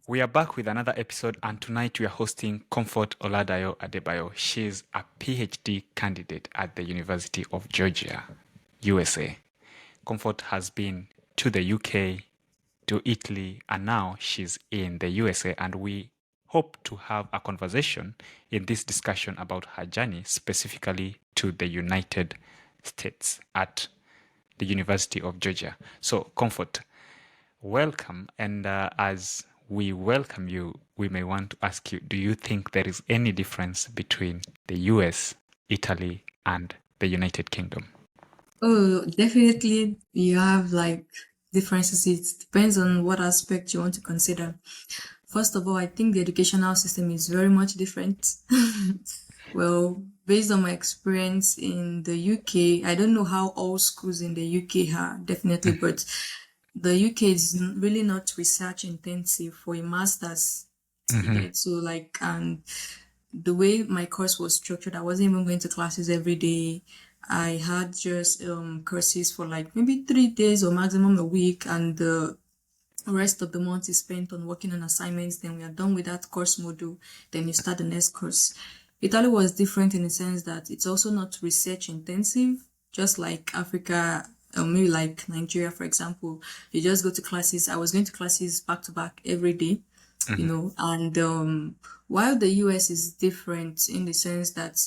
We are back with another episode, and tonight we are hosting Comfort Oladayo Adegbenro. She's a PhD candidate at the University of Georgia, USA. Comfort has been to the UK, to Italy, and now she's in the USA, and we hope to have a conversation in this discussion about her journey specifically to the United States at the University of Georgia. So, Comfort, welcome. And as we welcome you, we may want to ask you, do you think there is any difference between the US, Italy, and the United Kingdom? Oh, definitely you have like differences. It depends on what aspect you want to consider. First of all, I think the educational system is very much different. Well, based on my experience in the UK, I don't know how all schools in the UK are, definitely, but the UK is really not research intensive for a master's. You Mm-hmm. get so like, and the way my course was structured, I wasn't even going to classes every day. I had just courses for like maybe 3 days or maximum a week, and the rest of the month is spent on working on assignments. Then we are done with that course module. Then you start the next course. Italy was different in the sense that it's also not research intensive, just like Africa, or maybe like Nigeria, for example. You just go to classes. I was going to classes back to back every day, Mm-hmm. and while the US is different in the sense that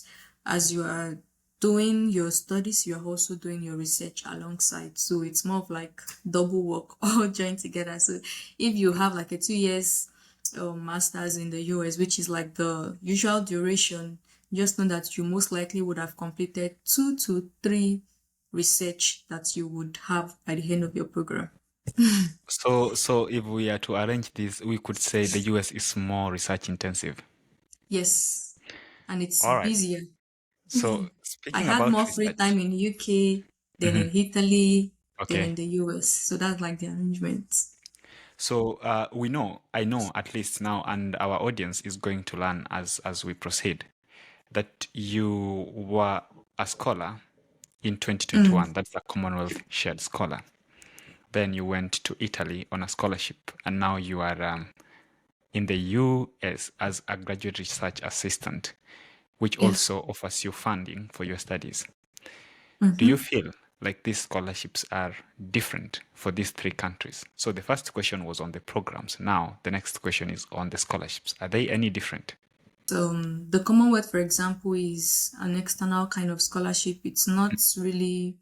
as you are doing your studies, you're also doing your research alongside. So it's more of like double work all joined together. So if you have like a 2 years master's in the US, which is like the usual duration, just know that you most likely would have completed 2 to 3 research that you would have by the end of your program. So if we are to arrange this, we could say the US is more research intensive. Yes, and it's All right. busier. So I speaking had about more free research, time in UK than mhm, in Italy than okay. in the US. So that's like the arrangement. So I know at least now, and our audience is going to learn as we proceed, that you were a scholar in 2021. That's a Commonwealth Shared Scholar. Then you went to Italy on a scholarship, and now you are in the US as a graduate research assistant, which Yes. also offers you funding for your studies. Do you Mm-hmm. feel like these scholarships are different for these three countries? So the first question was on the programs. Now the next question is on the scholarships. Are they any different? So the Commonwealth, for example, is an external kind of scholarship. It's not really,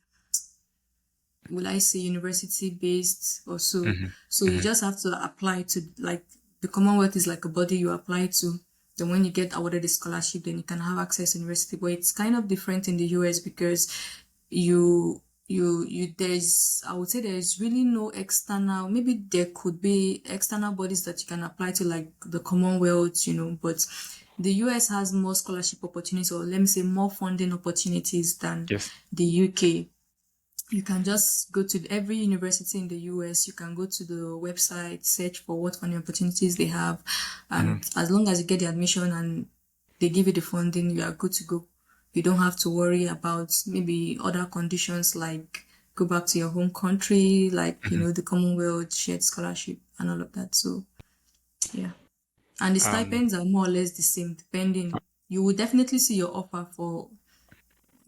will I say, university based or so. Mm-hmm. So you Mm-hmm. just have to apply to like the Commonwealth is like a body you apply to. Then when you get awarded a scholarship, then you can have access to university. But it's kind of different in the US because you there's I would say there is really no external, maybe there could be external bodies that you can apply to like the Commonwealth, but the US has more scholarship opportunities, or let me say more funding opportunities than Yes. the UK. You can just go to every university in the US. You can go to the website, search for what funding opportunities they have. Mm-hmm. And as long as you get the admission and they give you the funding, you are good to go. You don't have to worry about maybe other conditions like go back to your home country, like, Mm-hmm. the Commonwealth shared scholarship and all of that. So, yeah. And the Um, stipends are more or less the same, depending. You will definitely see your offer for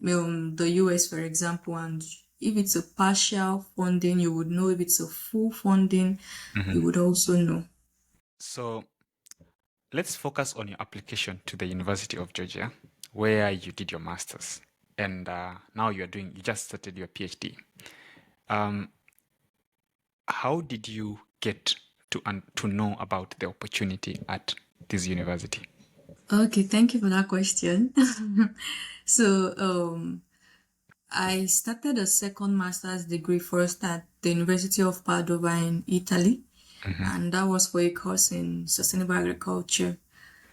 the US, for example, and if it's a partial funding, you would know. If it's a full funding, mhm. you would also know. So let's focus on your application to the University of Georgia, where you did your master's, and now you just started your PhD. Um, how did you get to know about the opportunity at this university? Okay, thank you for that question. So, I started a second master's degree first at the University of Padova in Italy, Mm-hmm. and that was for a course in sustainable agriculture.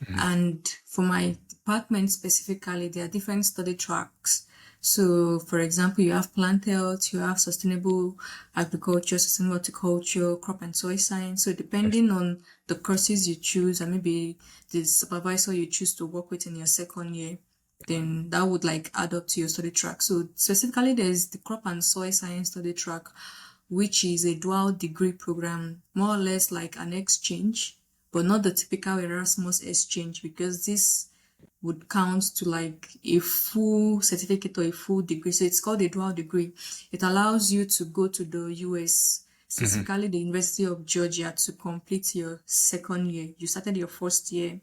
Mm-hmm. And for my department specifically, there are different study tracks. So, for example, you have plant health, you have sustainable agriculture, sustainable horticulture, crop and soil science. So, Yes. depending on the courses you choose and maybe the supervisor you choose to work with in your second year, then that would like add up to your study track. So, specifically, there's the crop and soil science study track, which is a dual degree program, more or less like an exchange but not the typical Erasmus exchange, because this would count to like a full certificate or a full degree. So it's called a dual degree. It allows you to go to the US, specifically the University of Georgia, to complete your second year. You started your first year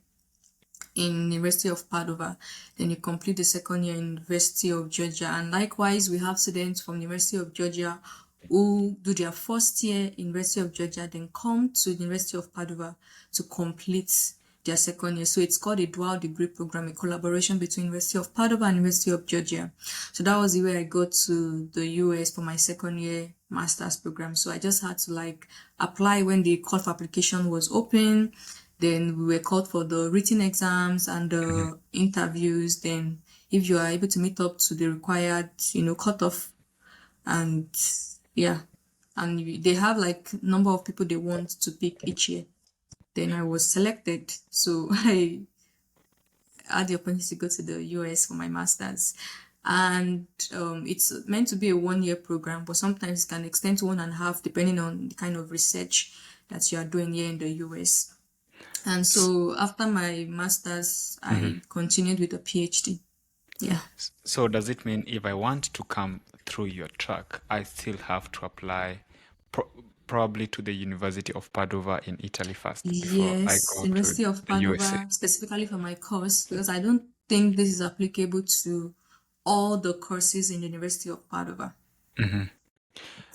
in University of Padova, then you complete the second year in University of Georgia. And likewise, we have students from the University of Georgia who do their first year in University of Georgia, then come to the University of Padova to complete their second year. So it's called a dual degree program, a collaboration between University of Padova and University of Georgia. So that was the way I got to the US for my second year master's program. So I just had to like apply when the call for application was open. Then we were called for the written exams and the interviews. Then if you are able to meet up to the required, cutoff, and yeah, and they have like number of people they want to pick each year. Then I was selected, so I had the opportunity to go to the US for my master's. And it's meant to be a 1 year program, but sometimes it can extend to 1.5 depending on the kind of research that you are doing here in the US. And so after my master's, I continued with a PhD. Yeah. So does it mean if I want to come through your track, I still have to apply probably to the University of Padova in Italy first before I Yes, go to University of the USA? Padova, specifically for my course, because I don't think this is applicable to all the courses in the University of Padova.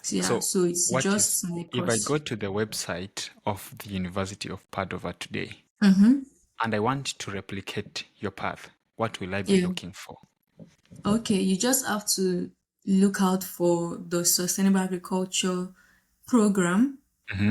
Yeah, So so it's what is, just my if I go course. to the website of the University of Padova today Mm-hmm. and I want to replicate your path, what will I be Yeah. looking for? Okay, you just have to look out for the sustainable agriculture program.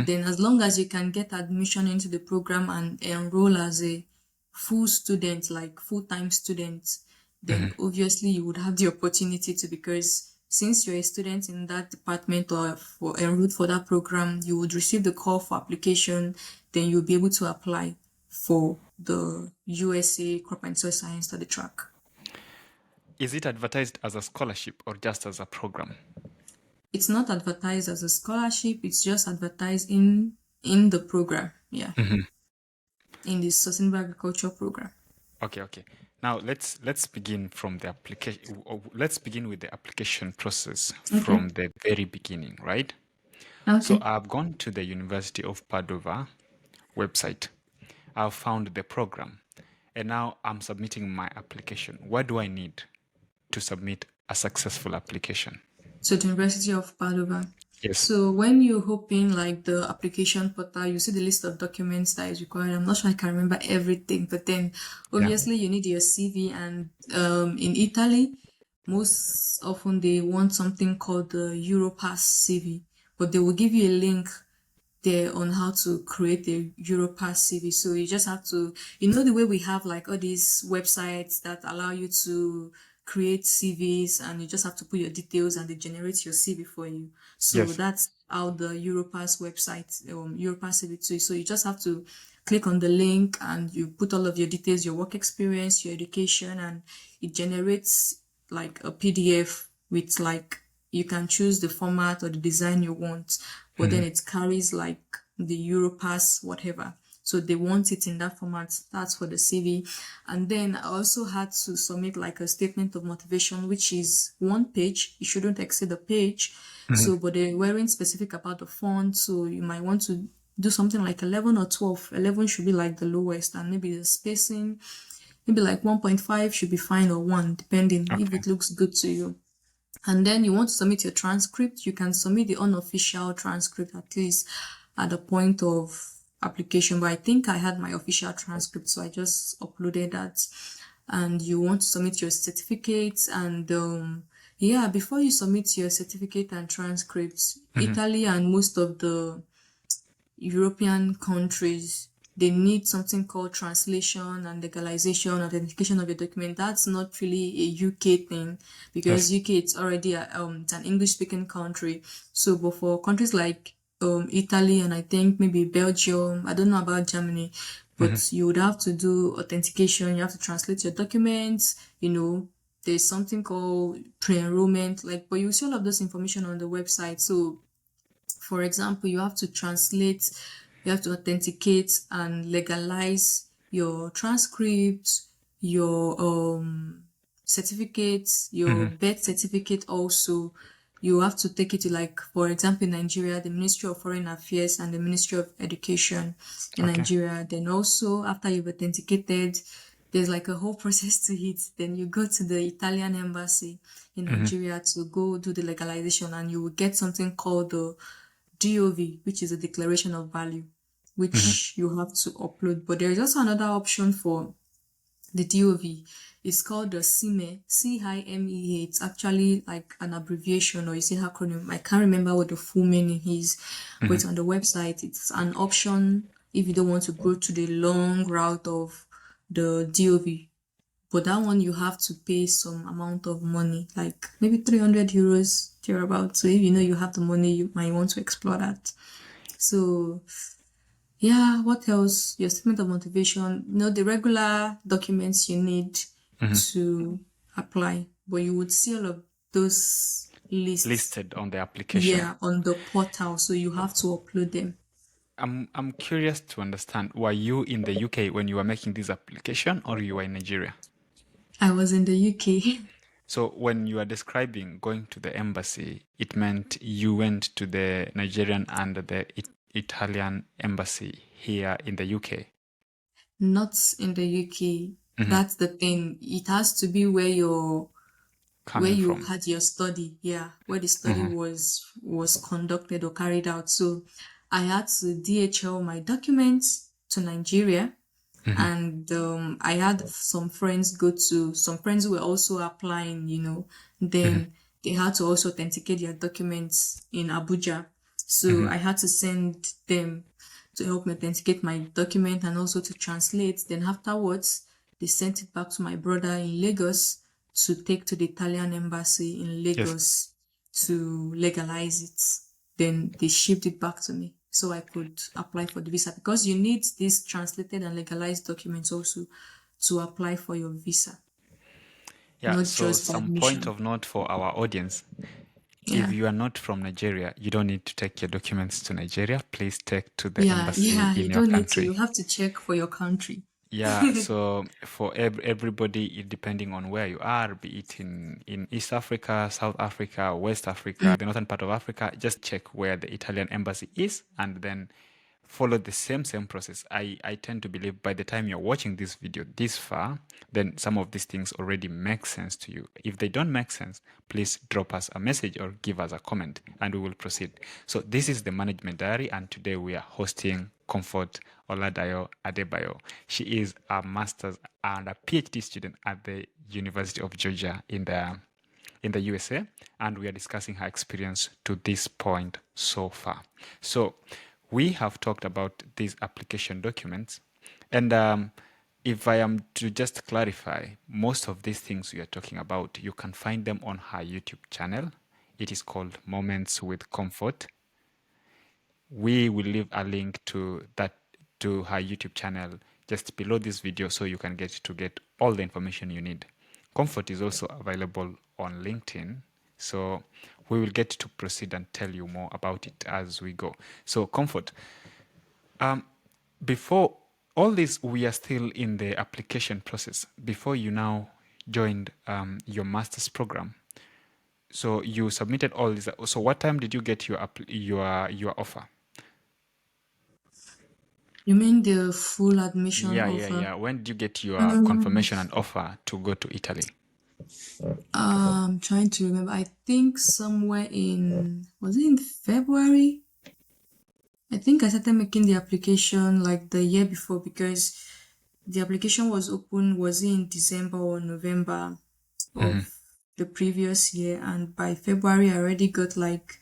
Then as long as you can get admission into the program and enroll as a full student, like full-time student, then obviously you would have the opportunity to, because since you're a student in that department or for enrolled for that program, you would receive the call for application, then you'll be able to apply for the USA Crop and Soil Science study track. Is it advertised as a scholarship or just as a program? It's not advertised as a scholarship, it's just advertised in the program. Yeah. In the sustainable agriculture program. Okay. Now let's begin from the application. Let's begin with the application process Okay. from the very beginning, right? So Okay. I've gone to the University of Padova website. I've found the program, and now I'm submitting my application. What do I need to submit a successful application? So the University of Padova. Yes. So when you open like the application portal, you see the list of documents that is required. I'm not sure I can remember everything, but then Yeah. obviously you need your CV, and in Italy, most often they want something called the Europass CV, but they will give you a link there on how to create a Europass CV. So you just have to, the way we have like all these websites that allow you to create CVs, and you just have to put your details and they generate your CV for you. So Yes. that's how the Europass website, Europass CV too. So you just have to click on the link and you put all of your details, your work experience, your education, and it generates like a PDF with like, you can choose the format or the design you want, but then it carries like the Europass, whatever. So they want it in that format. That's for the CV. And then I also had to submit like a statement of motivation, which is 1 page. It shouldn't exceed a page. So, but they weren't specific about the font. So you might want to do something like 11 or 12. 11 should be like the lowest, and maybe the spacing, maybe like 1.5 should be fine, or 1, depending if Okay. it looks good to you. And then you want to submit your transcript, you can submit the unofficial transcript at least at the point of application. But I think I had my official transcript, so I just uploaded that. And you want to submit your certificates, and yeah, before you submit your certificate and transcripts, Italy and most of the European countries, they need something called translation and legalization, authentication of your document. That's not really a UK thing, because Yes. UK, it's already it's an English speaking country. So, but for countries like Italy and I think maybe Belgium, I don't know about Germany, but you would have to do authentication. You have to translate your documents. There's something called pre-enrollment, like, but you see all of this information on the website. So for example, you have to translate You have to authenticate and legalize your transcripts, your certificates, your Hmm. birth certificate also. You have to take it to, like, for example, in Nigeria, the Ministry of Foreign Affairs and the Ministry of Education in Okay. Nigeria. Then also, after you've authenticated, there's like a whole process to it. Then you go to the Italian embassy in Hmm. Nigeria to go do the legalization, and you will get something called the DOV, which is a declaration of value, Hmm. which you have to upload. But there is also another option for the DOV. It's called the CIME, CIME. It's actually like an abbreviation, or you say acronym. I can't remember what the full meaning is, but Hmm. it's on the website. It's an option if you don't want to go to the long route of the DOV. But that one you have to pay some amount of money, like maybe 300 euros thereabout. So if you know you have the money, you might want to explore that. So yeah, what else? Your statement of motivation, the regular documents you need Hmm. to apply, but you would see all of those lists, Listed on the application. yeah, on the portal, so you have to upload them. I'm curious to understand, were you in the UK when you were making this application, or you were in Nigeria? I was in the UK. So when you are describing going to the embassy, it meant you went to the Nigerian and the Italian embassy here in the UK. Not in the UK. Hmm. That's the thing. It has to be where Coming you from. had your study, yeah, where the study Hmm. was conducted or carried out. So I had to DHL my documents to Nigeria, Hmm. and I had some friends who were also applying, Hmm. then they had to also authenticate their documents in Abuja. So Hmm. I had to send them to help me authenticate my document and also to translate. Then afterwards, they sent it back to my brother in Lagos to take to the Italian embassy in Yes. Lagos to legalize it. Then they shipped it back to me so I could apply for the visa, because you need these translated and legalized documents also to apply for your visa, Yeah. not So just for some point admission. of note for our audience. If Yeah. you are not from Nigeria, you don't need to take your documents to Nigeria. Please take to the Yeah, embassy yeah, you in your don't need to. country. You have to check for your country. Yeah, so for everybody, depending on where you are, be it in East Africa, South Africa, West Africa, the northern part of Africa, just check where the Italian embassy is and then follow the same process. I tend to believe by the time you're watching this video this far, then some of these things already make sense to you. If they don't make sense, please drop us a message or give us a comment and we will proceed. So this is the Management Diary, and today we are hosting Comfort Oladayo Adegbenro. She is a master's and a PhD student at the University of Georgia in the USA, and we are discussing her experience to this point so far. So, we have talked about these application documents, and if I am to just clarify, most of these things we are talking about, you can find them on her YouTube channel. It is called Moments with Comfort. We will leave a link to her YouTube channel just below this video so you can get all the information you need. Comfort is also available on LinkedIn, so we will get to proceed and tell you more about it as we go. So Comfort, before all this, we are still in the application process. Before you now joined your master's program, so you submitted all this. So what time did you get your offer? You mean the full admission offer? Yeah. When did you get your Um, confirmation and offer to go to Italy? I'm trying to remember. I think somewhere was it in February? I think I started making the application like the year before, because the application was in December or November of Hmm. the previous year, and by February I already got like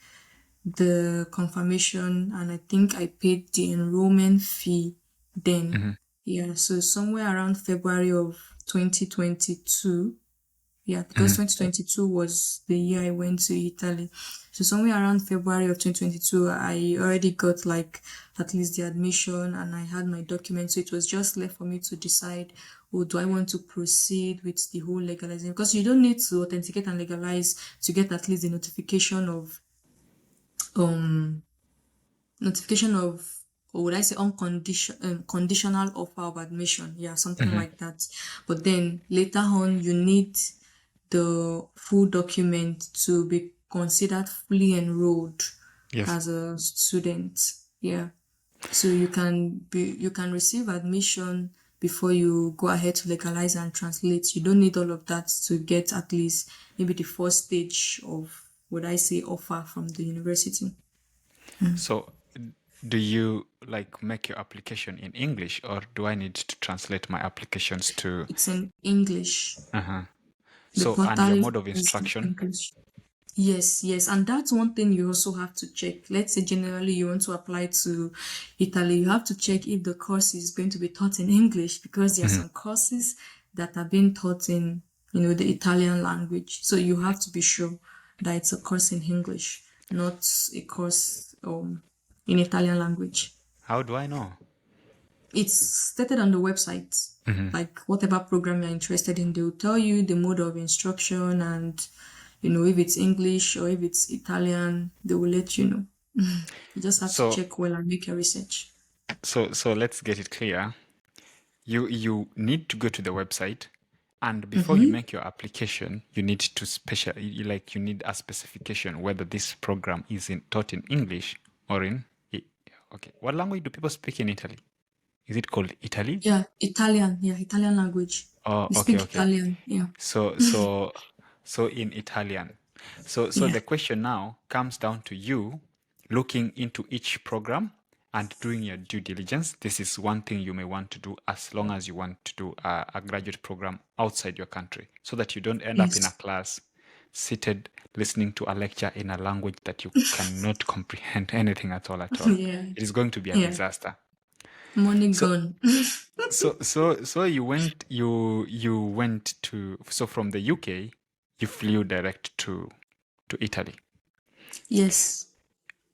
the confirmation, and I think I paid the enrollment fee then. Hmm. Yeah, so somewhere around February of 2022. Yeah, because Hmm. 2022 was the year I went to Italy. So somewhere around February of 2022, I already got like at least the admission, and I had my documents. So it was just left for me to decide, oh, do I want to proceed with the whole legalizing? Because you don't need to authenticate and legalize to get at least the um notification of or would I say conditional offer of admission? Yeah, something like that. But then later on, you need the full document to be considered fully enrolled Yes. as a student. Yeah. So you can receive admission before you go ahead to legalize and translate. You don't need all of that to get at least maybe the first stage of, would I say, offer from the university. So, do you like make your application in English, or do I need to translate my applications to? It's in English. Uh-huh. The So, and your portal mode of is in instruction? English. Yes, yes. And that's one thing you also have to check. Let's say generally you want to apply to Italy, you have to check if the course is going to be taught in English, because there are some courses that are being taught in, the Italian language. So you have to be sure that it's a course in English, not a course in Italian language. How do I know? It's stated on the website. Like whatever program you're interested in, they'll tell you the mode of instruction, and if it's English or if it's Italian, they will let you know. You just have to So, check well and make your research. so let's get it clear. You need to go to the website, and before you make your application, you need to you need a specification whether this program is taught in English or in. Okay, what language do people speak in Italy? Is it called Italy? Yeah, Italian. Yeah, Italian language. Oh, We okay, speak okay. Italian. Yeah. So so in Italian. So Yeah. the question now comes down to you looking into each program and doing your due diligence. This is one thing you may want to do as long as you want to do a graduate program outside your country, so that you don't end up in a Yes. class seated listening to a lecture in a language that you cannot comprehend anything at all at all. Yeah. It is going to be a Yeah. disaster. Money So gone. so you went to, so from the UK you flew direct to Italy. Yes.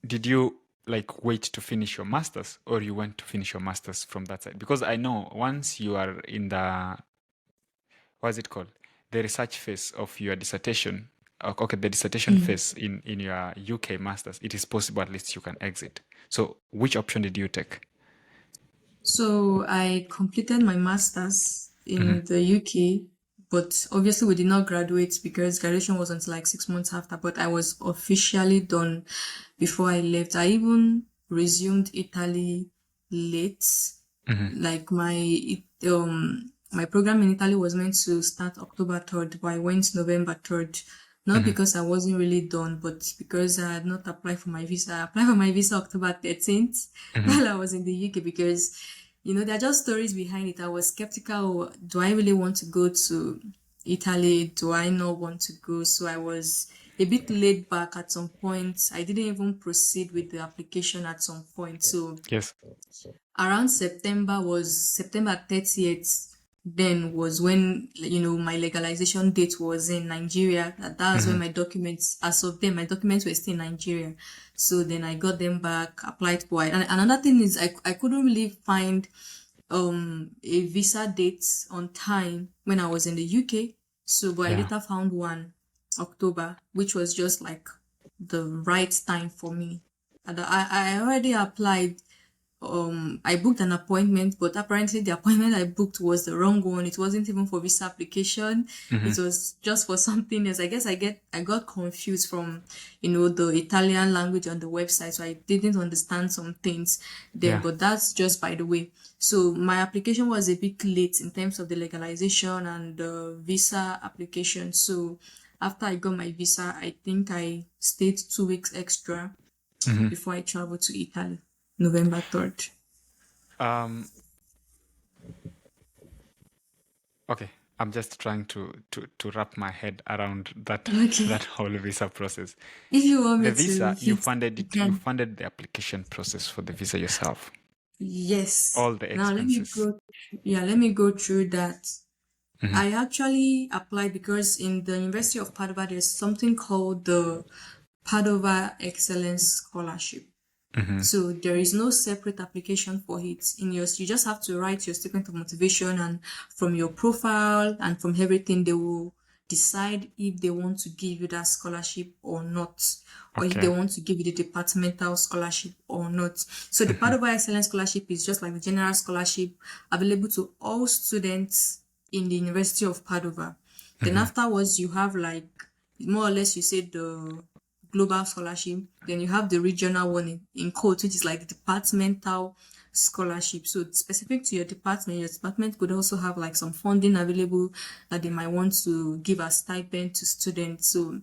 Did you like wait to finish your masters, or you went to finish your masters from that side? Because I know once you are in the, what is it called, the research phase of your dissertation, okay, the dissertation phase in your UK masters, it is possible at least you can exit. So which option did you take? So I completed my master's in the UK, but obviously we did not graduate because graduation was until like 6 months after. But I was officially done before I left. I even resumed Italy late. Like my program in Italy was meant to start October 3rd, but I went November 3rd. Not because I wasn't really done, but because I had not applied for my visa. I applied for my visa October 13th while I was in the UK, because there are just stories behind it. I was skeptical. Do I really want to go to Italy? Do I not want to go? So I was a bit laid back at some point. I didn't even proceed with the application at some point. So Yes. around September 30th, then was when my legalization date was in Nigeria. That's when my documents, as of then, my documents were still in Nigeria. So then I got them back, applied for it. And another thing is I couldn't really find a visa date on time when I was in the UK. So but I Yeah. later found one, October, which was just like the right time for me. And I already applied. I booked an appointment, but apparently the appointment I booked was the wrong one. It wasn't even for visa application. It was just for something else. I guess I got confused from, the Italian language on the website. So I didn't understand some things then, Yeah. but that's just by the way. So my application was a bit late in terms of the legalization and the visa application. So after I got my visa, I think I stayed 2 weeks extra before I traveled to Italy. November 3rd. Um, okay, I'm just trying to wrap my head around that Okay. that whole visa process. If you want The me to visa, you hit, funded you it, you can. funded the application process for the visa yourself, Yes. all the Now let me expenses. go. Yeah, let me go through that. I actually applied because in the University of Padua, there's something called the Padova Excellence Scholarship. So there is no separate application for it. You just have to write your statement of motivation, and from your profile and from everything, decide if they want to give you that scholarship or not, or if they Okay. want to give you the departmental scholarship or not. So the Padova Excellence Scholarship is just like the general scholarship available to all students in the University of Padova. Then afterwards, you have like more or less you said the global scholarship. Then you have the regional one in quotes, which is like the departmental scholarship. So specific to your department could also have like some funding available that they might want to give as stipend to students. So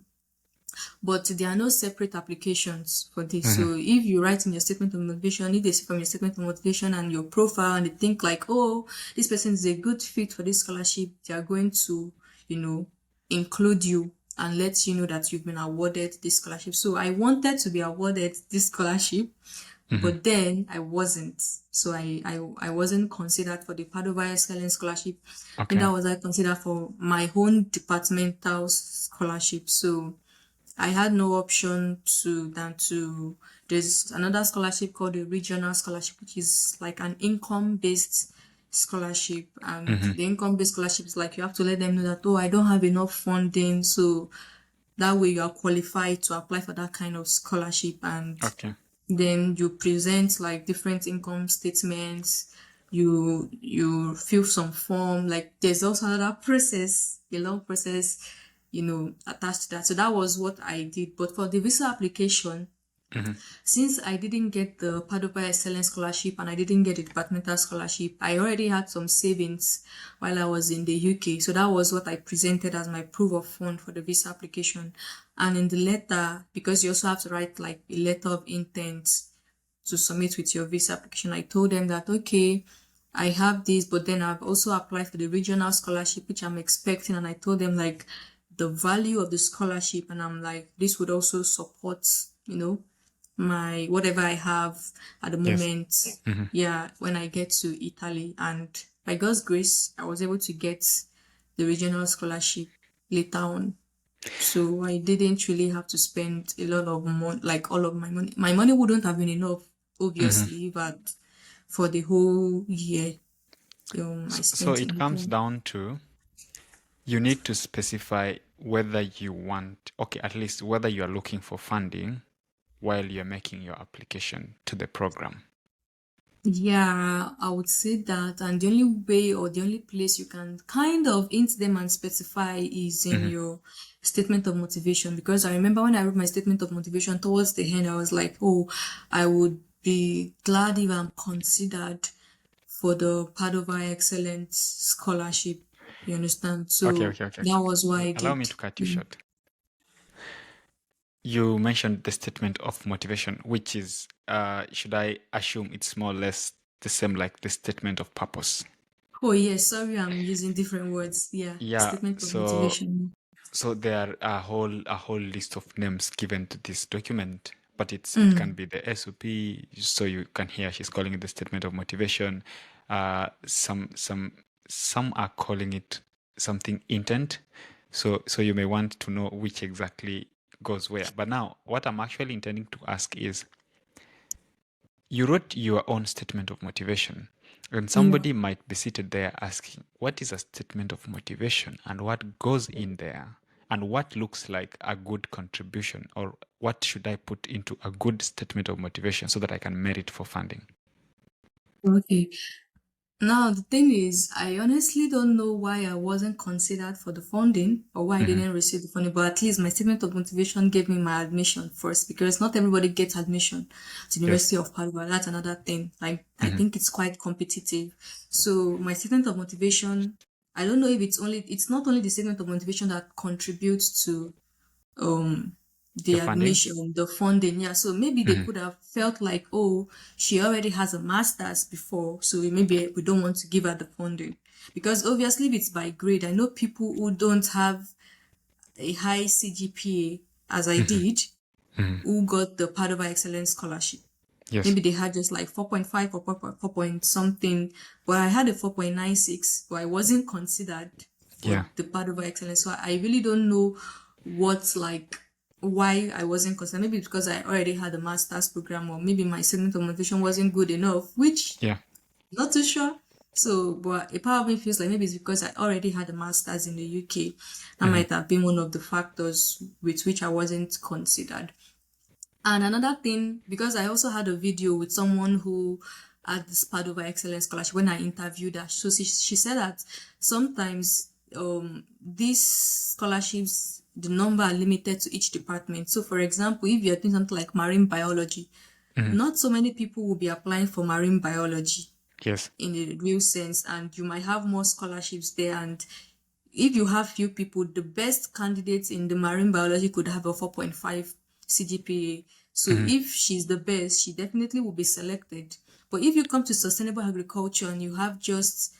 but there are no separate applications for this. So if you write in your statement of motivation, if they see from your statement of motivation and your profile and they think like, oh, this person is a good fit for this scholarship, they are going to, include you and let you know that you've been awarded this scholarship. So I wanted to be awarded this scholarship, but then I wasn't. So I wasn't considered for the Padova Excellence Scholarship. Okay. Neither was I considered for my own departmental scholarship. So I had no option to there's another scholarship called the regional scholarship, which is like an income based scholarship. And the income based scholarship is like you have to let them know that, oh, I don't have enough funding. So that way you are qualified to apply for that kind of scholarship. And Okay. then you present like different income statements. You fill some form. Like there's also another process, a long process, attached to that. So that was what I did. But for the visa application, since I didn't get the Padova Excellence Scholarship and I didn't get the departmental scholarship, I already had some savings while I was in the UK. So that was what I presented as my proof of fund for the visa application. And in the letter, because you also have to write like a letter of intent to submit with your visa application, I told them that, okay, I have this, but then I've also applied for the regional scholarship, which I'm expecting. And I told them like the value of the scholarship. And I'm like, this would also support, my whatever I have at the Yes. moment. Yeah, when I get to Italy. And by God's grace, I was able to get the regional scholarship later on. So I didn't really have to spend a lot of money, like all of my money. My money wouldn't have been enough, obviously, but for the whole year, I So spent it in comes Italy. down to you need to specify whether you want, okay, at least whether you are looking for funding while you're making your application to the program. Yeah, I would say that. And the only way or the only place you can kind of hint them and specify is in your statement of motivation. Because I remember when I wrote my statement of motivation towards the end, I was like, oh, I would be glad if I'm considered for the Padova Excellence Scholarship. You understand? Okay, So okay, okay, that okay. was what I Allow did. me to cut you Yeah. short. You mentioned the statement of motivation, which is, should I assume it's more or less the same like the statement of purpose? Oh, yes. Sorry, I'm using different words. Yeah. Yeah, Statement of so motivation. there are a whole list of names given to this document, but it can Mm. be the SOP, so you can hear she's calling it the statement of motivation. Some are calling it something intent. So you may want to know which exactly goes where. But now what I'm actually intending to ask is you wrote your own statement of motivation, and Yeah. somebody might be seated there asking, what is a statement of motivation and what goes in there? And what looks like a good contribution, or what should I put into a good statement of motivation so that I can merit for funding? Okay. Now, the thing is, I honestly don't know why I wasn't considered for the funding or why I Hmm. didn't receive the funding, but at least my statement of motivation gave me my admission first because not everybody gets admission to the Yes. University of Padua. That's another thing. Like, I Hmm. think it's quite competitive. So, my statement of motivation, I don't know if it's not only the statement of motivation that contributes to um The the funding? admission, the funding. Yeah, so maybe they Hmm. could have felt like, oh, she already has a master's before, so maybe we don't want to give her the funding. Because obviously, if it's by grade, I know people who don't have a high CGPA, as I Hmm. did, Hmm. who got the Padova Excellence Scholarship. Yes. Maybe they had just like 4.5 or 4 point something, but I had a 4.96, but I wasn't considered for Yeah. the Padova Excellence. So I really don't know what's like why I wasn't considered. Maybe because I already had a master's program, or maybe my segment of motivation wasn't good enough, which Yeah. not too sure. So, but a part of me feels like maybe it's because I already had a master's in the UK. That Mhm. might have been one of the factors with which I wasn't considered. And another thing, because I also had a video with someone who had this Padova Excellence Scholarship when I interviewed her. So she said that sometimes these scholarships, the number are limited to each department. So for example, if you're doing something like marine biology, Mhm. not so many people will be applying for marine biology Yes. in a real sense, and you might have more scholarships there. And if you have few people, the best candidates in the marine biology could have a 4.5 CGPA. So Mhm. if she's the best, she definitely will be selected. But if you come to sustainable agriculture and you have just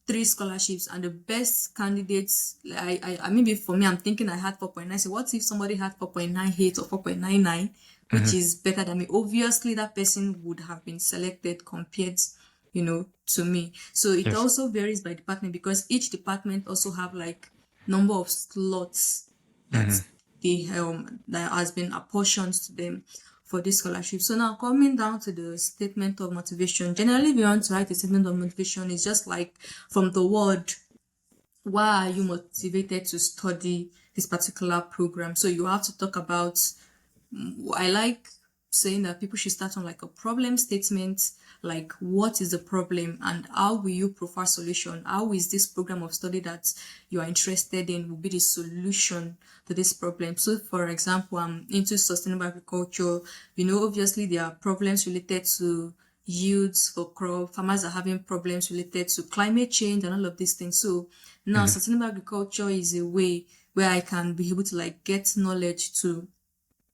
three scholarships and the best candidates, maybe for me, I'm thinking I had 4.9. So what if somebody had 4.98 or 4.99, which Mhm. is better than me? Obviously, that person would have been selected compared, to me. So it Yes. also varies by department because each department also have like number of slots that Mhm. that has been apportioned to them for this scholarship. So now coming down to the statement of motivation. Generally, if you want to write a statement of motivation, it's just like from the word, why are you motivated to study this particular program? So you have to talk about, I like saying that people should start on like a problem statement, like what is the problem and how will you provide solution? How is this program of study that you are interested in will be the solution to this problem? So for example, I'm into sustainable agriculture. Obviously there are problems related to yields for crop. Farmers are having problems related to climate change and all of these things. So now Mhm. sustainable agriculture is a way where I can be able to like get knowledge to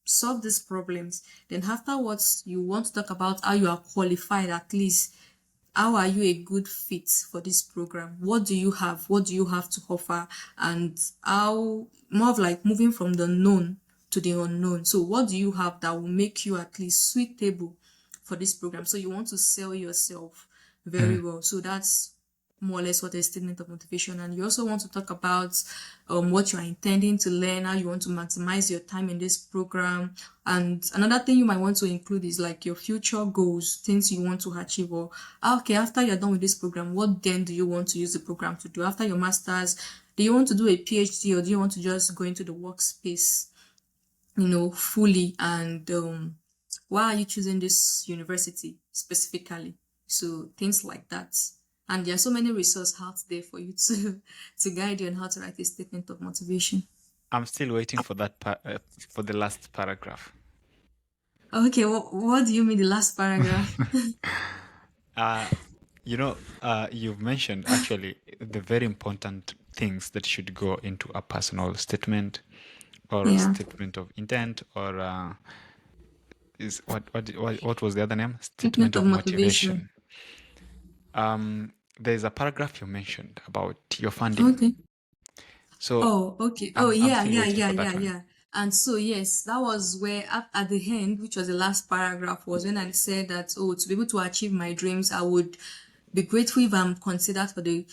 solve these problems. Then afterwards, you want to talk about how you are qualified at least. How are you a good fit for this program? What do you have? What do you have to offer? And how more of like moving from the known to the unknown. So what do you have that will make you at least suitable for this program? So you want to sell yourself very Mhm. well. So that's more or less what a statement of motivation. And you also want to talk about what you are intending to learn, how you want to maximize your time in this program. And another thing you might want to include is like your future goals, things you want to achieve. Or okay, after you're done with this program, what then do you want to use the program to do? After your master's, do you want to do a PhD or do you want to just go into the workspace, fully? And why are you choosing this university specifically? So things like that. And there are so many resources out there for you to to guide you on how to write a statement of motivation. I'm still waiting for for the last paragraph. Okay, what do you mean the last paragraph? uh, you've mentioned actually the very important things that should go into a personal statement or a Yeah. statement of intent or is what was the other name? Statement Statement of of motivation. motivation. There's a paragraph you mentioned about your funding. Okay. So Oh, okay. Oh, I'm yeah, still yeah, waiting yeah, for yeah, that one. yeah. And so, yes, that was where at the end, which was the last paragraph, was when I said that, oh, to be able to achieve my dreams, I would be grateful if I'm considered for the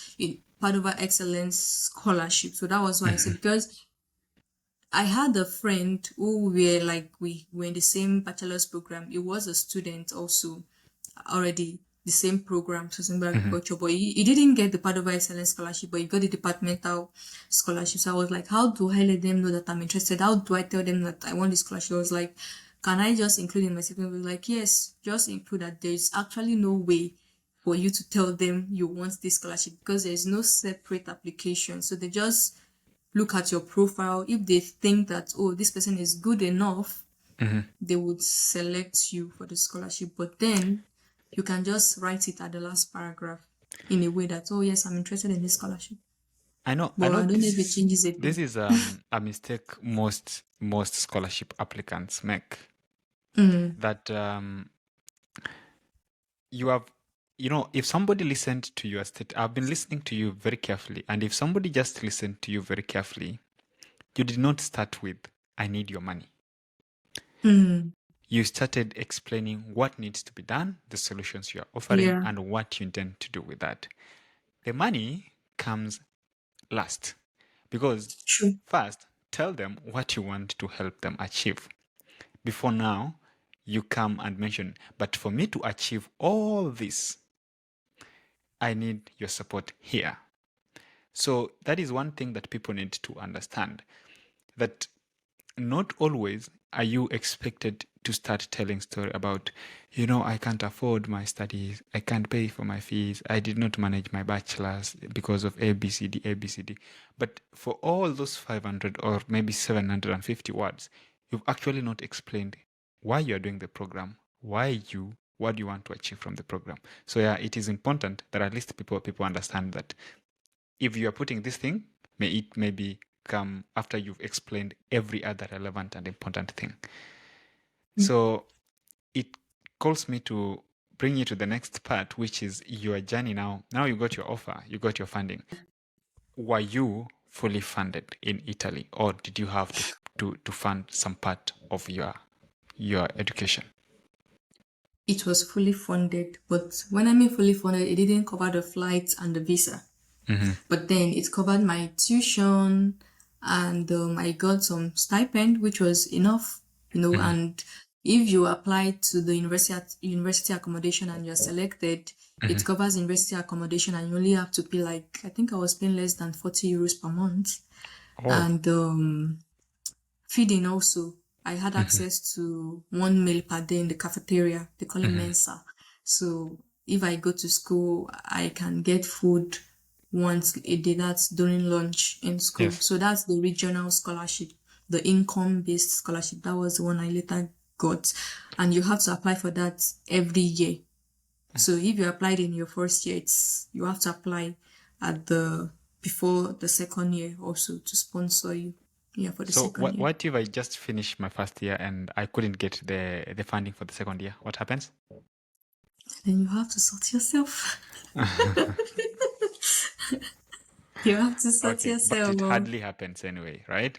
Padova Excellence Scholarship. So that was why I said, Mhm. because I had a friend who were like, we were in the same bachelor's program. He was a student also already, the same program, sustainable Mhm. agriculture, but he didn't get the Padova Excellence Scholarship, but he got the departmental scholarship. So I was like, how do I let them know that I'm interested? How do I tell them that I want this scholarship? I was like, can I just include in my statement? He was like, yes, just include that there's actually no way for you to tell them you want this scholarship because there's no separate application. So they just look at your profile. If they think that, oh, this person is good enough, Mhm. they would select you for the scholarship. But then you can just write it at the last paragraph in a way that, oh, yes, I'm interested in this scholarship. I But know I don't know this if it is changes a this thing. is a mistake most scholarship applicants make, that you have if somebody listened to your state, I've been listening to you very carefully, and if somebody just listened to you very carefully, you did not start with I need your money. You started explaining what needs to be done, the solutions you are offering, Yeah, and what you intend to do with that. The money comes last, because true. first tell them what you want to help them achieve. Before now, you come and mention, but for me to achieve all this, I need your support here. So that is one thing that people need to understand, that not always are you expected to start telling story about, I can't afford my studies, I can't pay for my fees, I did not manage my bachelor's because of ABCD, ABCD. But for all those 500 or maybe 750 words, you've actually not explained why you're doing the program, what do you want to achieve from the program. So yeah, it is important that at least people understand that if you are putting this thing, may it maybe come after you've explained every other relevant and important thing. So it calls me to bring you to the next part, which is your journey now. Now you got your offer, you got your funding. Were you fully funded in Italy, or did you have to fund some part of your education? It was fully funded, but when I mean fully funded, it didn't cover the flights and the visa. But then it covered my tuition, and I got some stipend, which was enough, And if you apply to the university accommodation and you're selected, it covers university accommodation, and you only have to pay, like, I think I was paying less than 40 euros per month. Oh. And feeding also. I had access to 1 meal per day in the cafeteria. They call it Mensa. So if I go to school, I can get food once a day. That's during lunch in school. Yes. So that's the regional scholarship, the income-based scholarship. That was the one I later got. And you have to apply for that every year. So if you applied in your first year, you have to apply before the second year also to sponsor you. Yeah, for the So second year. what if I just finished my first year and I couldn't get the funding for the second year? What happens? Then you have to sort yourself. You have to sort Okay, but it yourself. hardly happens anyway, right?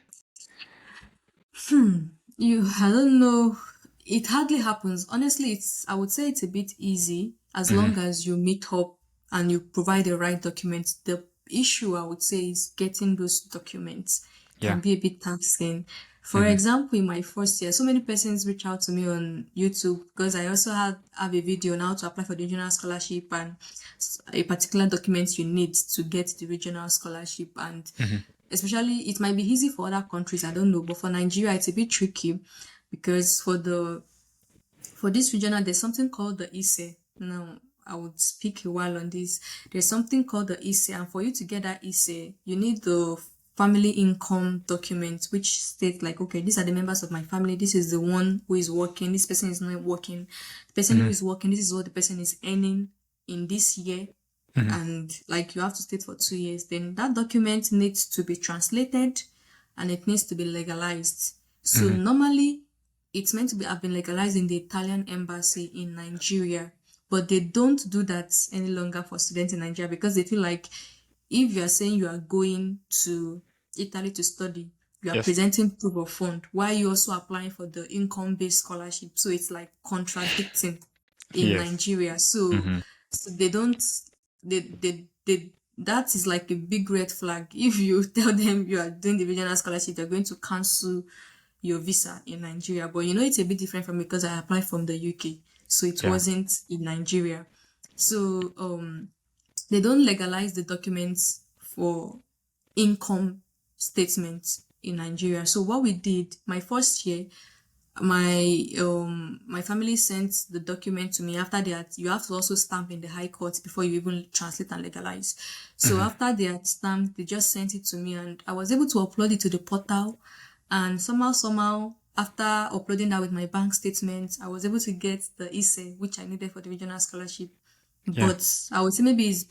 I don't know. It hardly happens. Honestly, I would say it's a bit easy as long as you meet up and you provide the right documents. The issue, I would say, is getting those documents Yeah. can be a bit taxing. For example, in my first year, so many persons reach out to me on YouTube because I also have a video on how to apply for the regional scholarship and a particular document you need to get the regional scholarship. And especially, it might be easy for other countries, I don't know, but for Nigeria, it's a bit tricky because for this regional, there's something called the ISE. Now, I would speak a while on this. There's something called the ISE, and for you to get that ISE, you need the family income document, which states like, okay, these are the members of my family. This is the one who is working. This person is not working. The person who is working, this is what the person is earning in this year. And like you have to state for 2 years. Then that document needs to be translated and it needs to be legalized. So normally it's meant to have been legalized in the Italian embassy in Nigeria, but they don't do that any longer for students in Nigeria because they feel like if you are saying you are going to Italy to study, you are presenting proof of fund while you're also applying for the income-based scholarship. So it's like contradicting in Nigeria. So they don't, that is like a big red flag. If you tell them you are doing the regional scholarship, they're going to cancel your visa in Nigeria. But it's a bit different from because I applied from the UK. So it wasn't in Nigeria. So they don't legalize the documents for income statements in Nigeria. So what we did, my first year, my family sent the document to me. After that, you have to also stamp in the High Court before you even translate and legalize. So after they had stamped, they just sent it to me, and I was able to upload it to the portal. And somehow, after uploading that with my bank statements, I was able to get the ISE, which I needed for the regional scholarship. But I would say maybe it's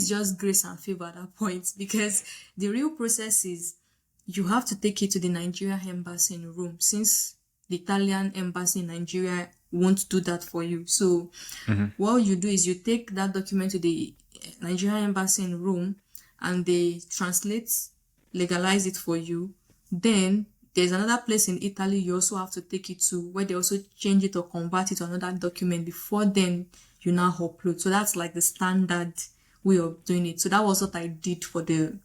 just grace and favor at that point, because the real process is you have to take it to the Nigeria embassy in Rome, since the Italian embassy in Nigeria won't do that for you. So what you do is you take that document to the Nigerian embassy in Rome and they legalize it for you. Then there's another place in Italy you also have to take it to, where they also change it or convert it to another document before then you now upload. So that's like the standard way of doing it. So that was what I did for the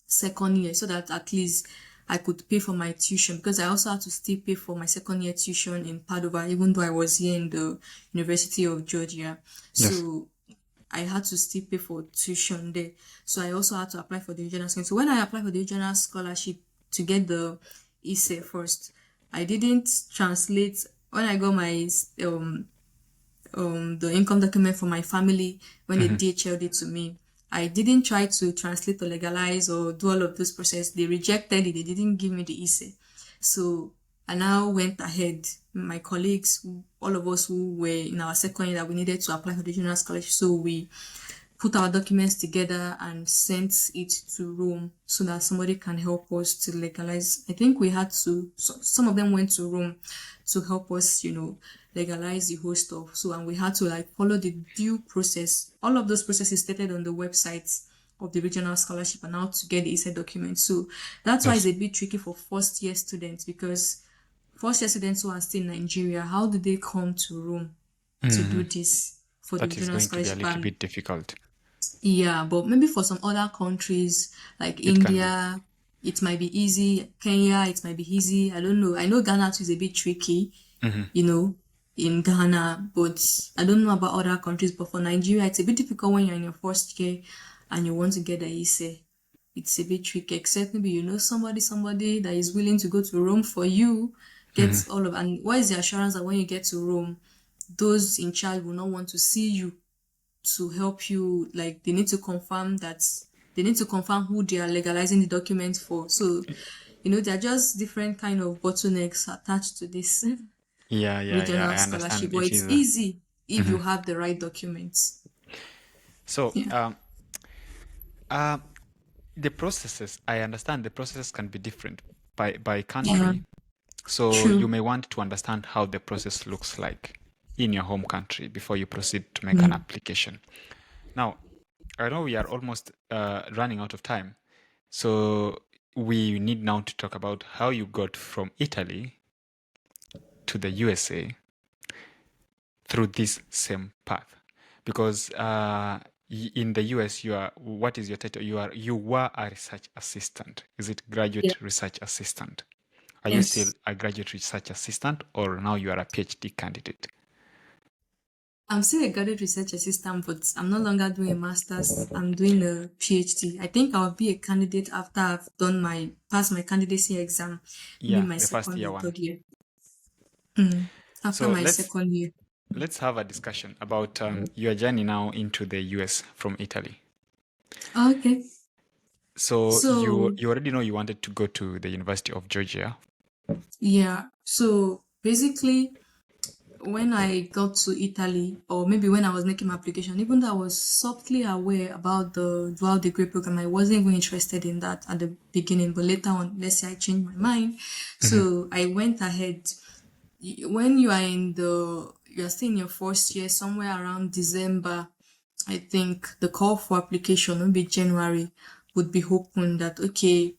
second year, so that at least I could pay for my tuition, because I also had to still pay for my second year tuition in Padova, even though I was here in the University of Georgia. Yes. So I had to still pay for tuition there. So I also had to apply for the regional scholarship. So when I applied for the regional scholarship to get the ESE first, I didn't translate. When I got my the income document for my family, when they DHL'd it to me, I didn't try to translate or legalize or do all of those process. They rejected it. They didn't give me the ESE. So I now went ahead. My colleagues, all of us who were in our second year, that we needed to apply for the regional scholarship. So we put our documents together and sent it to Rome so that somebody can help us to legalize. I think we had to, so some of them went to Rome to help us, legalize the whole stuff. So, and we had to like follow the due process. All of those processes stated on the websites of the regional scholarship and how to get the ESE document. So that's why it's Yes. a bit tricky for first year students, because first year students who are still in Nigeria, how do they come to Rome to do this for the That is regional going to be a scholarship? little And bit difficult. yeah, but maybe for some other countries like It can be. India, it might be easy. Kenya, it might be easy. I don't know. I know Ghana too is a bit tricky, you know, in Ghana, but I don't know about other countries. But for Nigeria, it's a bit difficult when you're in your first year and you want to get the ESE. It's a bit tricky, except maybe you know somebody that is willing to go to Rome for you, gets all of, and what is the assurance that when you get to Rome, those in charge will not want to see you to help you, like they need to confirm who they are legalizing the documents for. So there are just different kind of bottlenecks attached to this Yeah, yeah, yeah. regional I scholarship, understand. but It it's is. easy if you have the right documents. So, Yeah. uh, the processes, I understand the processes can be different by Yeah, country. So you true. may want to understand how the process looks like in your home country before you proceed to make an Mm. application. Now, I know we are almost running out of time. So we need now to talk about how you got from Italy to the USA through this same path. Because in the US, what is your title? You were a research assistant. Is it Yeah. graduate research assistant? Are you still Yes. a graduate research assistant, or now you are a PhD candidate? I'm still a graduate research assistant, but I'm no longer doing a master's. I'm doing a PhD. I think I'll be a candidate after I've done my pass my candidacy exam, maybe Yeah, my the first second year or one. third year. Mm. After So my second year. let's have a discussion about your journey now into the US from Italy. Okay. So you So you already know you wanted to go to the University of Georgia. yeah. So basically, when I got to Italy, or maybe when I was making my application, even though I was softly aware about the dual degree program, I wasn't even interested in that at the beginning. But later on, let's say I changed my mind. So I went ahead. When you're still in your first year, somewhere around December, I think the call for application, maybe January, would be open that, okay,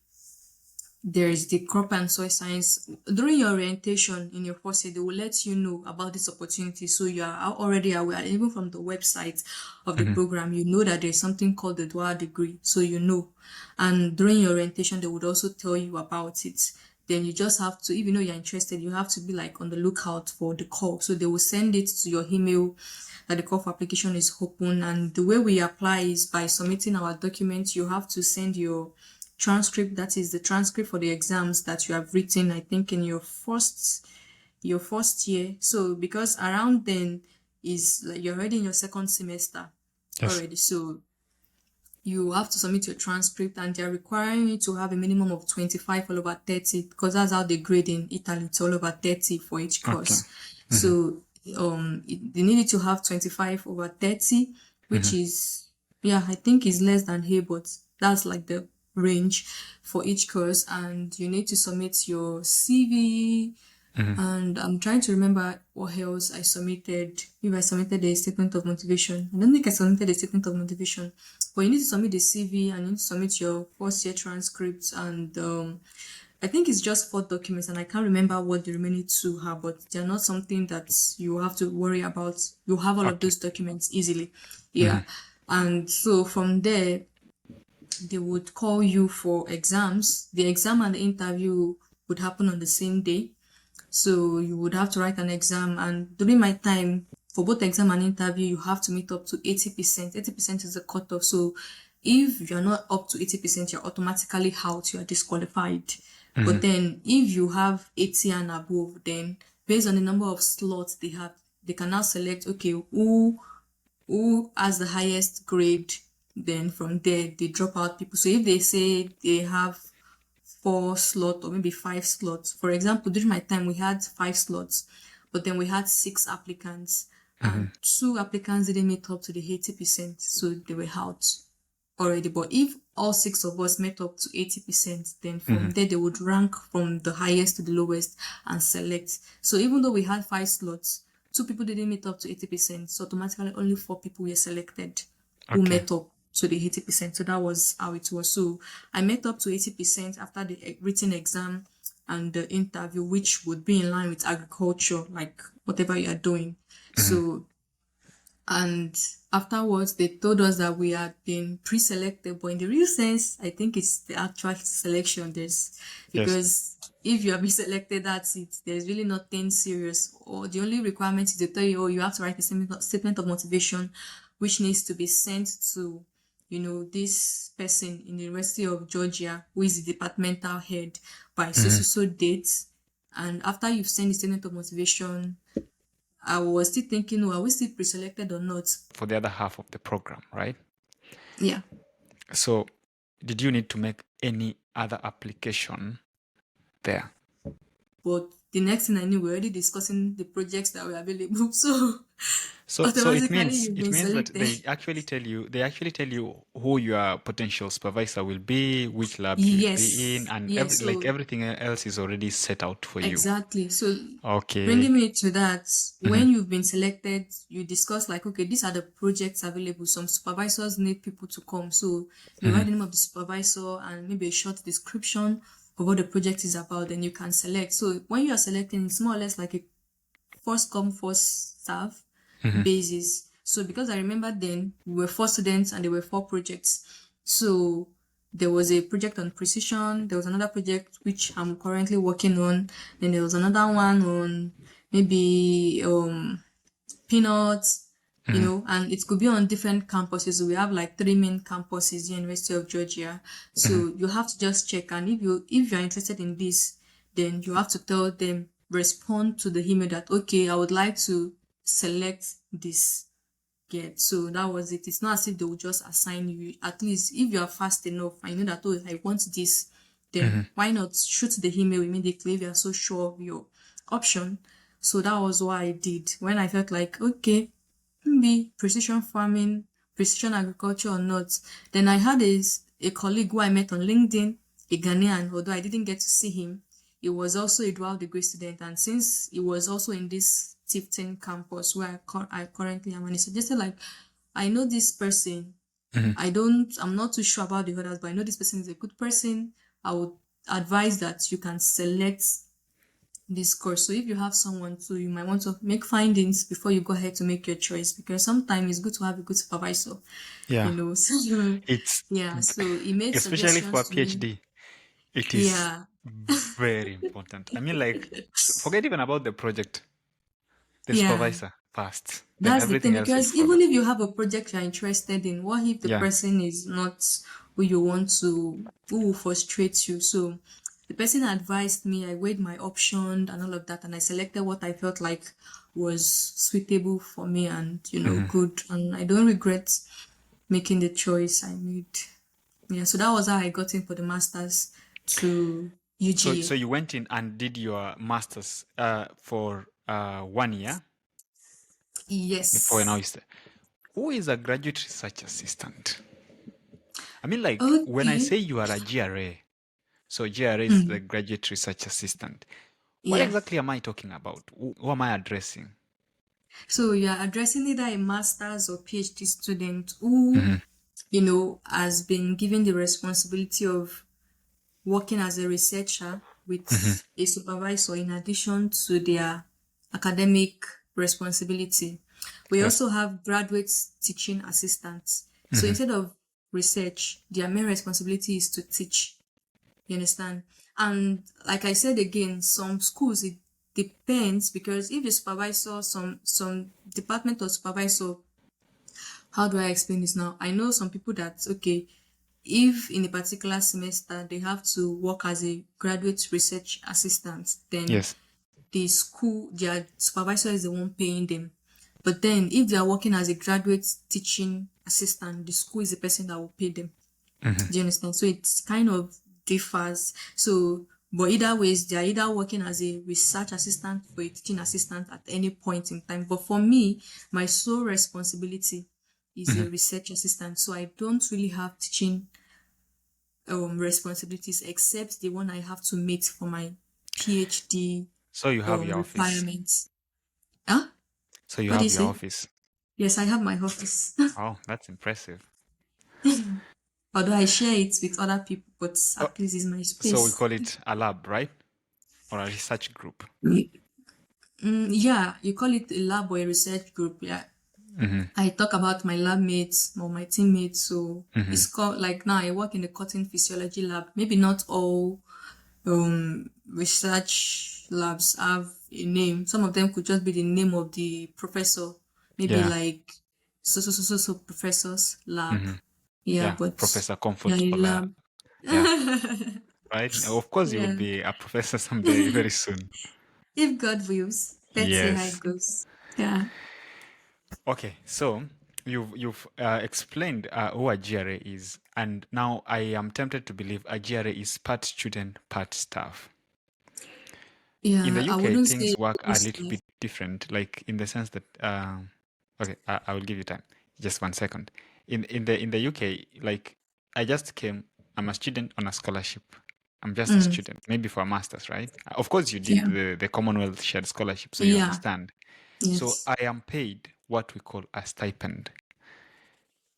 there's the crop and soil science. During your orientation in your first year, they will let you know about this opportunity. So you are already aware, even from the website of the program, you know that there's something called the dual degree. So you know. And during your orientation, they would also tell you about it. Then you just have to, even though you're interested, you have to be like on the lookout for the call. So they will send it to your email that the call for application is open. And the way we apply is by submitting our documents. You have to send your transcript, that is the transcript for the exams that you have written, I think in your first year. So because around then is like you're already in your second semester Yes. already, so you have to submit your transcript, and they're requiring you to have a minimum of 25 all over 30, because that's how they grade in Italy. It's all over 30 for each Okay. course. So they need you to have 25 over 30, which is, yeah, I think is less than here, but that's like the range for each course. And you need to submit your CV, and I'm trying to remember what else I submitted. If I submitted a statement of motivation. I don't think I submitted a statement of motivation. But you need to submit the CV, and you need to submit your first year transcripts, and I think it's just 4 documents, and I can't remember what the remaining two are, but they're not something that you have to worry about. You have all of Okay. those documents easily. Yeah. And so from there, they would call you for exams. The exam and the interview would happen on the same day. So you would have to write an exam. And during my time, for both exam and interview, you have to meet up to 80%. 80% is the cutoff. So if you're not up to 80%, you're automatically out, you're disqualified. But then if you have 80 and above, then based on the number of slots they have, they can now select, okay, who has the highest grade, then from there they drop out people. So if they say they have 4 slots or maybe 5 slots, for example, during my time we had 5 slots, but then we had 6 applicants, and 2 applicants didn't meet up to the 80%, so they were out already. But if all 6 of us met up to 80%, then from there they would rank from the highest to the lowest and select. So even though we had 5 slots, 2 people didn't meet up to 80%, so automatically only 4 people were selected who Okay. met up to the 80%. So that was how it was. So I met up to 80% after the written exam and the interview, which would be in line with agriculture, like whatever you are doing. So, and afterwards they told us that we had been pre-selected, but in the real sense, I think it's the actual selection. Yes. Because if you have been selected, that's it. There's really nothing serious. Or the only requirement is to tell you, oh, you have to write a statement of motivation, which needs to be sent to, this person in the University of Georgia, who is the departmental head, by so date. And after you've sent the statement of motivation, I was still thinking, oh, are we still pre-selected or not? For the other half of the program, right? Yeah. So, did you need to make any other application there? But the next thing I knew, we were already discussing the projects that were available. So So it automatically means you've been that selected. they actually tell you who your potential supervisor will be, which lab you'll be in, Yes. and Yes. So everything else is already set out for you. exactly. So Okay. bringing me to that, when you've been selected, you discuss like, okay, these are the projects available. Some supervisors need people to come. So you write the name of the supervisor and maybe a short description of what the project is about, then you can select. So when you are selecting, it's more or less like a first come, first serve basis. So because I remember then we were 4 students and there were 4 projects. So there was a project on precision, there was another project which I'm currently working on, then there was another one on maybe peanuts, and it could be on different campuses. So we have like 3 main campuses, University of Georgia. So you have to just check, and if you're interested in this, then you have to tell them, respond to the email that, okay, I would like to select this. Get. So that was it. It's not as if they will just assign you. At least if you are fast enough and you know that, oh, I want this, then why not shoot the email immediately if you are so sure of your option. So that was what I did when I felt like, okay, maybe precision farming, precision agriculture or not. Then I had a colleague who I met on LinkedIn, a Ghanaian, although I didn't get to see him. He was also a dual degree student, and since he was also in this Tifton campus where I currently am, and he suggested like, I know this person. I'm not too sure about the others, but I know this person is a good person. I would advise that you can select this course. So if you have someone too, you might want to make findings before you go ahead to make your choice, because sometimes it's good to have a good supervisor. Yeah. So It's yeah, so he made especially for a suggestions to me. PhD, it is Yeah. very important. I mean, like, forget even about the project, the Yeah. supervisor first, then That's the thing, everything else will because follow. even if you have a project you're interested in, what if the Yeah. person is not who you want to, who will frustrate you? So the person advised me, I weighed my options and all of that, and I selected what I felt like was suitable for me and, good. And I don't regret making the choice I made. Yeah, so that was how I got in for the master's to So UGA. you went in and did your master's for 1 year before now. Yes. Who is a graduate research assistant? I mean, like, when I Okay. say you are a GRA, so GRA is the graduate research assistant. What Yeah. exactly am I talking about? Who am I addressing? So you're addressing either a master's or PhD student who, has been given the responsibility of working as a researcher with a supervisor in addition to their academic responsibility. We Yes. also have graduate teaching assistants. So instead of research, their main responsibility is to teach. You understand? And like I said again, some schools it depends because if the supervisor, some department or supervisor, how do I explain this now? I know some people that okay, if in a particular semester they have to work as a graduate research assistant, then Yes. the school, their supervisor is the one paying them. But then if they are working as a graduate teaching assistant, the school is the person that will pay them. Do you understand? So it's kind of differs. So, but either ways, they are either working as a research assistant or a teaching assistant at any point in time. But for me, my sole responsibility is a research assistant. So I don't really have teaching responsibilities except the one I have to meet for my PhD So you have your office. requirements. Huh? So you What do you have your say? office. Yes, I have my office. Oh, that's impressive. Although I share it with other people, but Oh, at least it's my so we space. call it a lab, right? Or a research group. Yeah, you call it a lab or a research group. Yeah, I talk about my lab mates or my teammates. So it's called like now I work in the cotton physiology lab. Maybe not all research labs have a name. Some of them could just be the name of the professor. Maybe Yeah. like so professor's lab. Yeah, Yeah. but Professor yeah, Comfort a Ola. lab. Yeah. Right. Of course, you will Yeah. be a professor someday, very soon. If God wills, let's see how it Yes. goes. Yeah. Okay. So you've explained who a GRA is, and now I am tempted to believe a GRA is part student, part staff. In the Yeah, I UK, wouldn't say things work a it's little bit different, like in the sense that okay, I will give you time. Just 1 second. In the UK, like I just came, I'm a student on a scholarship. I'm just a student, maybe for a master's, right? Of course, you did yeah. the Commonwealth shared scholarship, so you Yeah. understand. So Yes. I am paid what we call a stipend,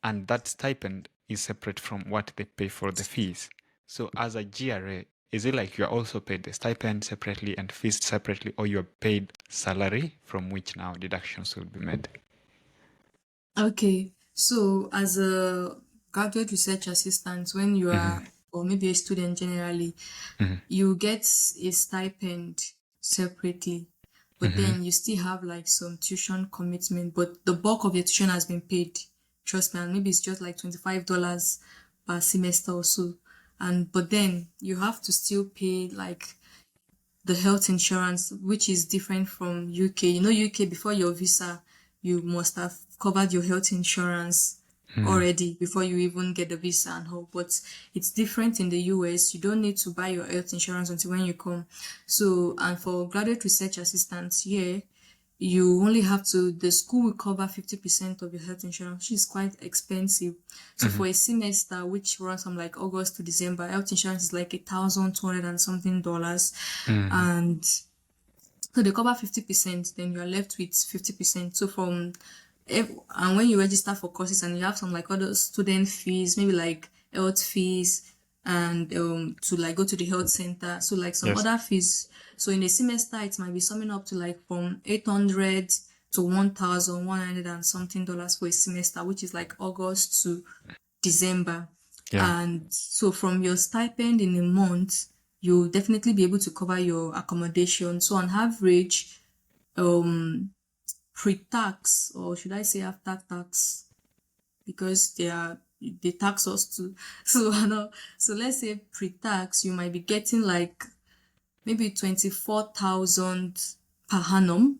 and that stipend is separate from what they pay for the fees. So as a GRA, is it like you're also paid the stipend separately and fees separately, or you're paid salary from which now deductions will be made? Okay. So as a graduate research assistant, when you are or maybe a student generally, you get a stipend separately. But then you still have like some tuition commitment, but the bulk of your tuition has been paid. Trust me, and maybe it's just like $25 per semester or so. And but then you have to still pay like the health insurance, which is different from UK. You know, UK before your visa, you must have covered your health insurance already before you even get the visa and all. But it's different in the US. You don't need to buy your health insurance until when you come. So, and for graduate research assistants here, you only have to, the school will cover 50% of your health insurance, which is quite expensive. So for a semester, which runs from like August to December, health insurance is like 1,200 and something dollars. And so they cover 50%, then you're left with 50%. So and when you register for courses and you have some like other student fees, maybe like health fees and to like go to the health center. So like some Yes. other fees. So in a semester, it might be summing up to like from 800 to 1,100 and something dollars for a semester, which is like August to December. Yeah. And so from your stipend in a month, you'll definitely be able to cover your accommodation. So on average, pre-tax, or should I say after tax, because they tax us too. So I know, so let's say pre-tax, you might be getting like maybe 24,000 per annum.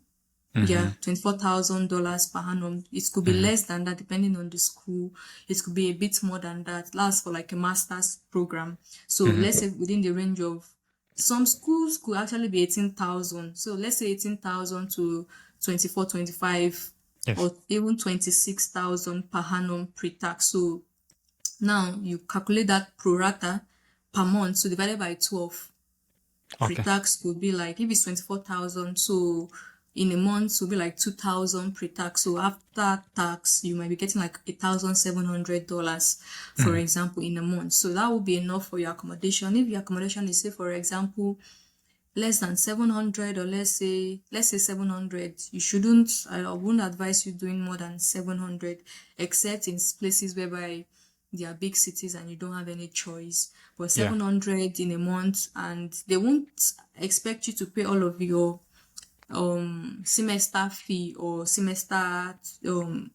Yeah, $24,000 per annum. It could be less than that depending on the school. It could be a bit more than that. That's for like a master's program. So let's say within the range of some schools could actually be 18,000. So let's say 18,000 to 24, 25, Yes. or even 26,000 per annum pre-tax. So now you calculate that pro rata per month. So divided by 12 Okay. pre-tax could be like if it's 24,000, so in a month will be like 2,000 pre-tax. So after tax, you might be getting like $1,700, for example, in a month. So that would be enough for your accommodation. If your accommodation is, say, for example, less than 700, or let's say 700, you shouldn't, I wouldn't advise you doing more than 700, except in places whereby they are big cities and you don't have any choice. But Yeah. 700 in a month, and they won't expect you to pay all of your semester fee or semester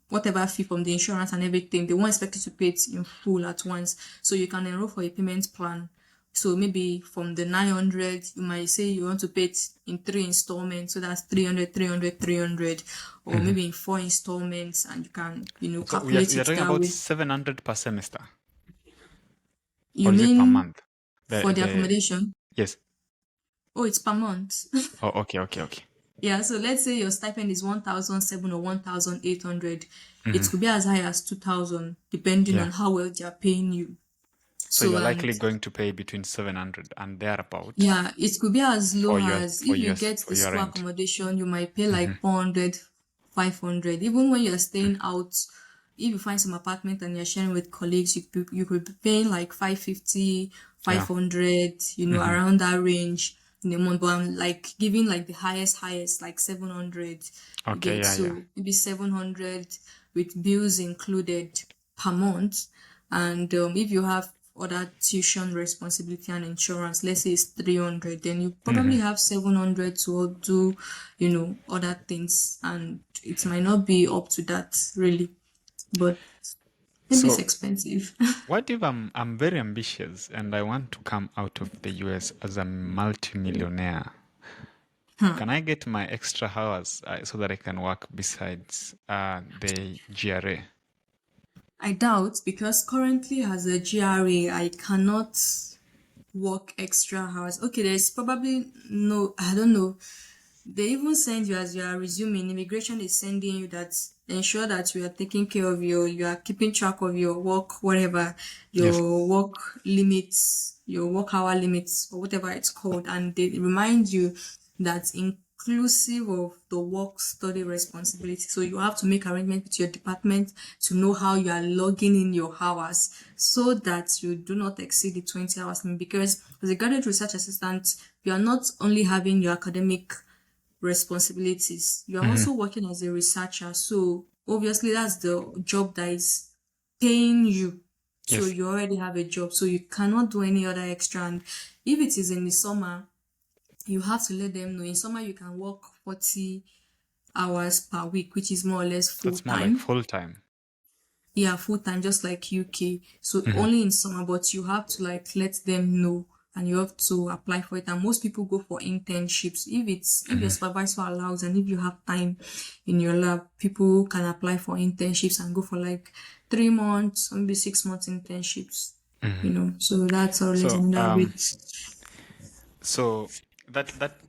whatever fee from the insurance and everything. They won't expect you to pay it in full at once, so you can enroll for a payment plan. So maybe from the 900, you might say you want to pay it in 3 installments, so that's 300, 300, 300, or Mhm. maybe in 4 installments, and you can So we are, calculate we are it talking that about way. 700 per semester, You or is it per mean month? for the The accommodation? yes. Oh, it's per month. Oh, okay, okay, okay. Yeah, so let's say your stipend is 1,007 or 1,800. It Hmm. could be as high as 2,000, depending Yeah. on how well they are paying you. So So, you're and likely going to pay between 700 and thereabout yeah, it could be as low as for if you get for the your school rent. accommodation, you might pay Hmm. like 400, 500. Even when you're staying out, if you find some apartment and you're sharing with colleagues, you could be paying like 550, Yeah. 500, Hmm. around that range in a month. But I'm like giving like the highest, like 700. You Okay. get Yeah. Yeah. so maybe 700 with bills included per month. And if you have other tuition responsibility and insurance, let's say it's 300, then you probably Hmm. have 700 to do, other things. And it might not be up to that really, but maybe it's So expensive. what if I'm very ambitious and I want to come out of the US as a multimillionaire? Can I get my extra hours so that I can work besides the GRA? I doubt, because currently as a GRA, I cannot work extra hours. Okay, there's probably no, I don't know. They even send you as you are resuming. Immigration is sending you that ensure that you are taking care of you are keeping track of your work, whatever, Yes. your work limits, your work hour limits, or whatever it's called. And they remind you that inclusive of the work study responsibility. So you have to make arrangements with your department to know how you are logging in your hours so that you do not exceed the 20 hours limit. Because as a graduate research assistant, you are not only having your academic responsibilities. You're Hmm. also working as a researcher. So obviously that's the job that is paying you. So Yes. you already have a job. So you cannot do any other extra. And if it is in the summer, you have to let them know. In summer you can work 40 hours per week, which is more or less full That's more like time. full time. Yeah, full time, just like UK. So Hmm. only in summer, but you have to like let them know and you have to apply for it. And most people go for internships. If your Hmm. supervisor allows and if you have time in your lab, people can apply for internships and go for like 3 months, maybe 6 months internships. Hmm. So that's always So another bit. so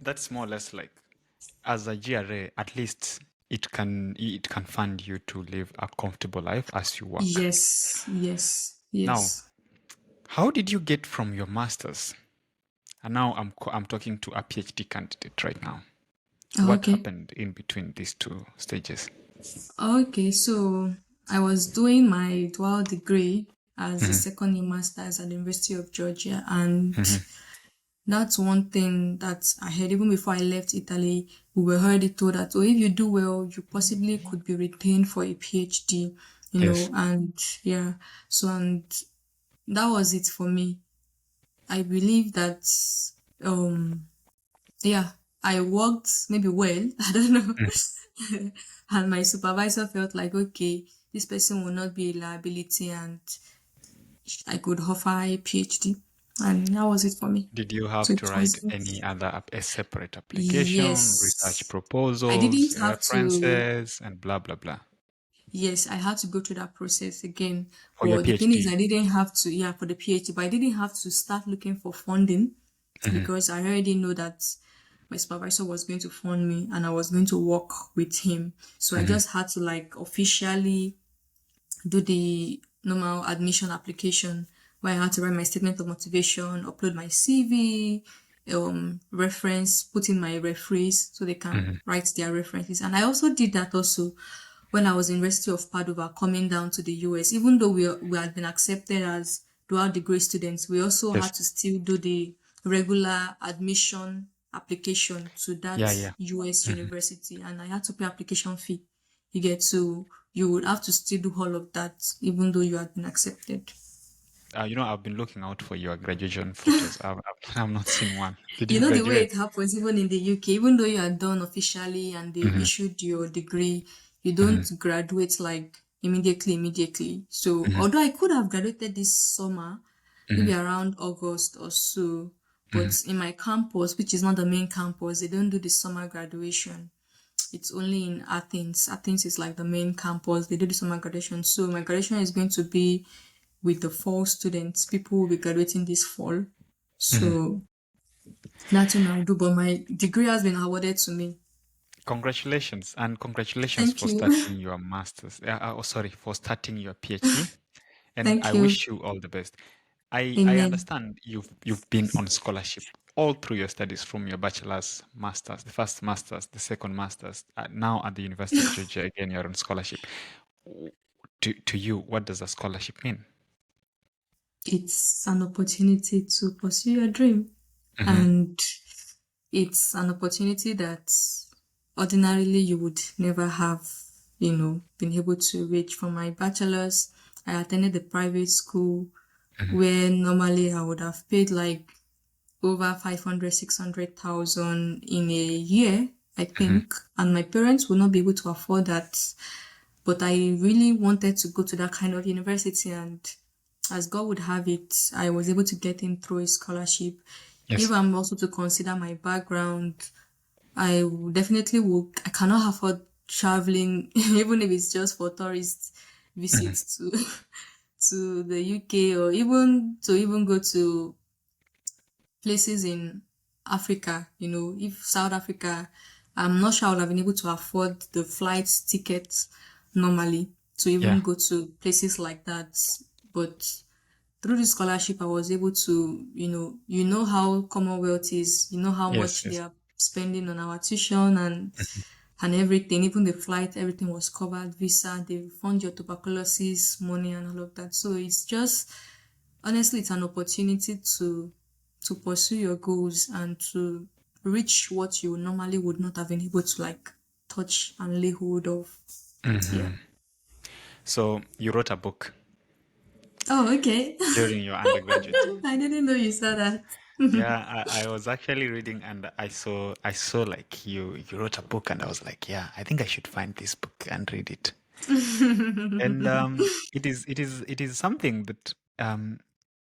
that's more or less like as a GRA, at least it can fund you to live a comfortable life as you work. Yes, yes, Now, yes. how did you get from your masters? And now I'm talking to a PhD candidate right now. What Okay. happened in between these two stages? Okay, so I was doing my dual degree as a Hmm. second year master's at the University of Georgia, and Hmm. that's one thing that I heard even before I left Italy. We were already told that, oh, if you do well, you possibly could be retained for a PhD, Yes. and yeah, so and that was it for me. I believe that, um, yeah, I worked maybe well, I don't know. And my supervisor felt like, okay, this person will not be a liability and I could offer a PhD. And that was it for me. Did you So have it to write was, any other a separate application, research yes. I proposals, didn't have to, references, and blah blah blah yes, I had to go through that process again. for your But the thing is, PhD? I didn't have to, yeah, for the PhD, but I didn't have to start looking for funding Hmm. because I already know that my supervisor was going to fund me and I was going to work with him. So I Hmm. just had to like officially do the normal admission application where I had to write my statement of motivation, upload my CV, reference, put in my referees so they can Hmm. write their references. And I also did that also when I was in University of Padua coming down to the US. Even though we had been accepted as dual degree students, we also Yes. had to still do the regular admission application to that Yeah. Yeah. US Hmm. university, and I had to pay application fee. You get, so you would have to still do all of that even though you had been accepted. I've been looking out for your graduation photos. I've not seen one. Did You you know the way graduate? it happens even in the UK, even though you are done officially and they've Hmm. issued your degree, you Hmm. don't graduate like immediately. So Hmm. although I could have graduated this summer, Hmm. maybe around August or so, Hmm. but in my campus, which is not the main campus, they don't do the summer graduation. It's only in Athens. Athens is like the main campus. They do the summer graduation. So my graduation is going to be with the fall students. People will be graduating this fall. Hmm. So that's what I'll do. But my degree has been awarded to me. Congratulations, and congratulations Thank for you. starting your master's. Sorry, for starting your PhD. And I Thank you. wish you all the best. I Amen. understand you've been on scholarship all through your studies, from your bachelor's, master's, the first master's, the second master's. Now at the University of Georgia, again you're on scholarship. To you, what does a scholarship mean? It's an opportunity to pursue your dream. Hmm. And it's an opportunity that ordinarily you would never have, been able to reach. For my bachelor's, I attended a private school Hmm. where normally I would have paid like over 500, 600,000 in a year, I Hmm. think. And my parents would not be able to afford that. But I really wanted to go to that kind of university, and as God would have it, I was able to get in through a scholarship. If Yes. I'm also to consider my background, definitely will. I cannot afford traveling, even if it's just for tourist Hmm. visits to to the UK, or even go to places in Africa. If South Africa, I'm not sure I would have been able to afford the flight tickets normally to Yeah. even go to places like that. But through the scholarship, I was able to, how Commonwealth is, how Yes. much they Yes. are spending on our tuition and everything, even the flight, everything was covered, visa, they fund your tuberculosis money and all of that. So it's just, honestly, it's an opportunity to pursue your goals and to reach what you normally would not have been able to like touch and lay hold of. Yeah. Hmm. So you wrote a book Oh, okay. during your undergraduate. I didn't know you saw that. Yeah, I was actually reading, and I saw like you wrote a book, and I was like, yeah, I think I should find this book and read it. And it is something that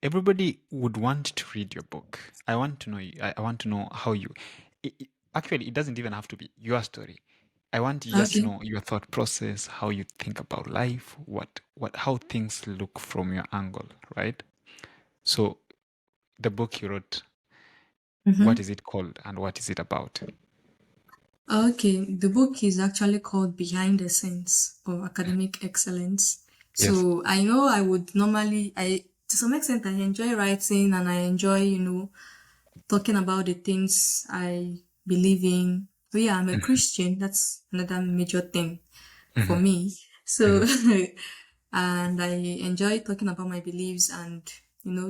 everybody would want to read your book. I want to know I want to know how you actually, it doesn't even have to be your story. I want you just to Okay. know your thought process, how you think about life, how things look from your angle, right? So the book you wrote, what is it called and what is it about? Okay, the book is actually called Behind the Scenes of Academic Excellence. Yes. So I know I would normally, to some extent, I enjoy writing and I enjoy, talking about the things I believe in. But yeah, I'm a Hmm. Christian. That's another major thing for Hmm. me. So, Hmm. and I enjoy talking about my beliefs and,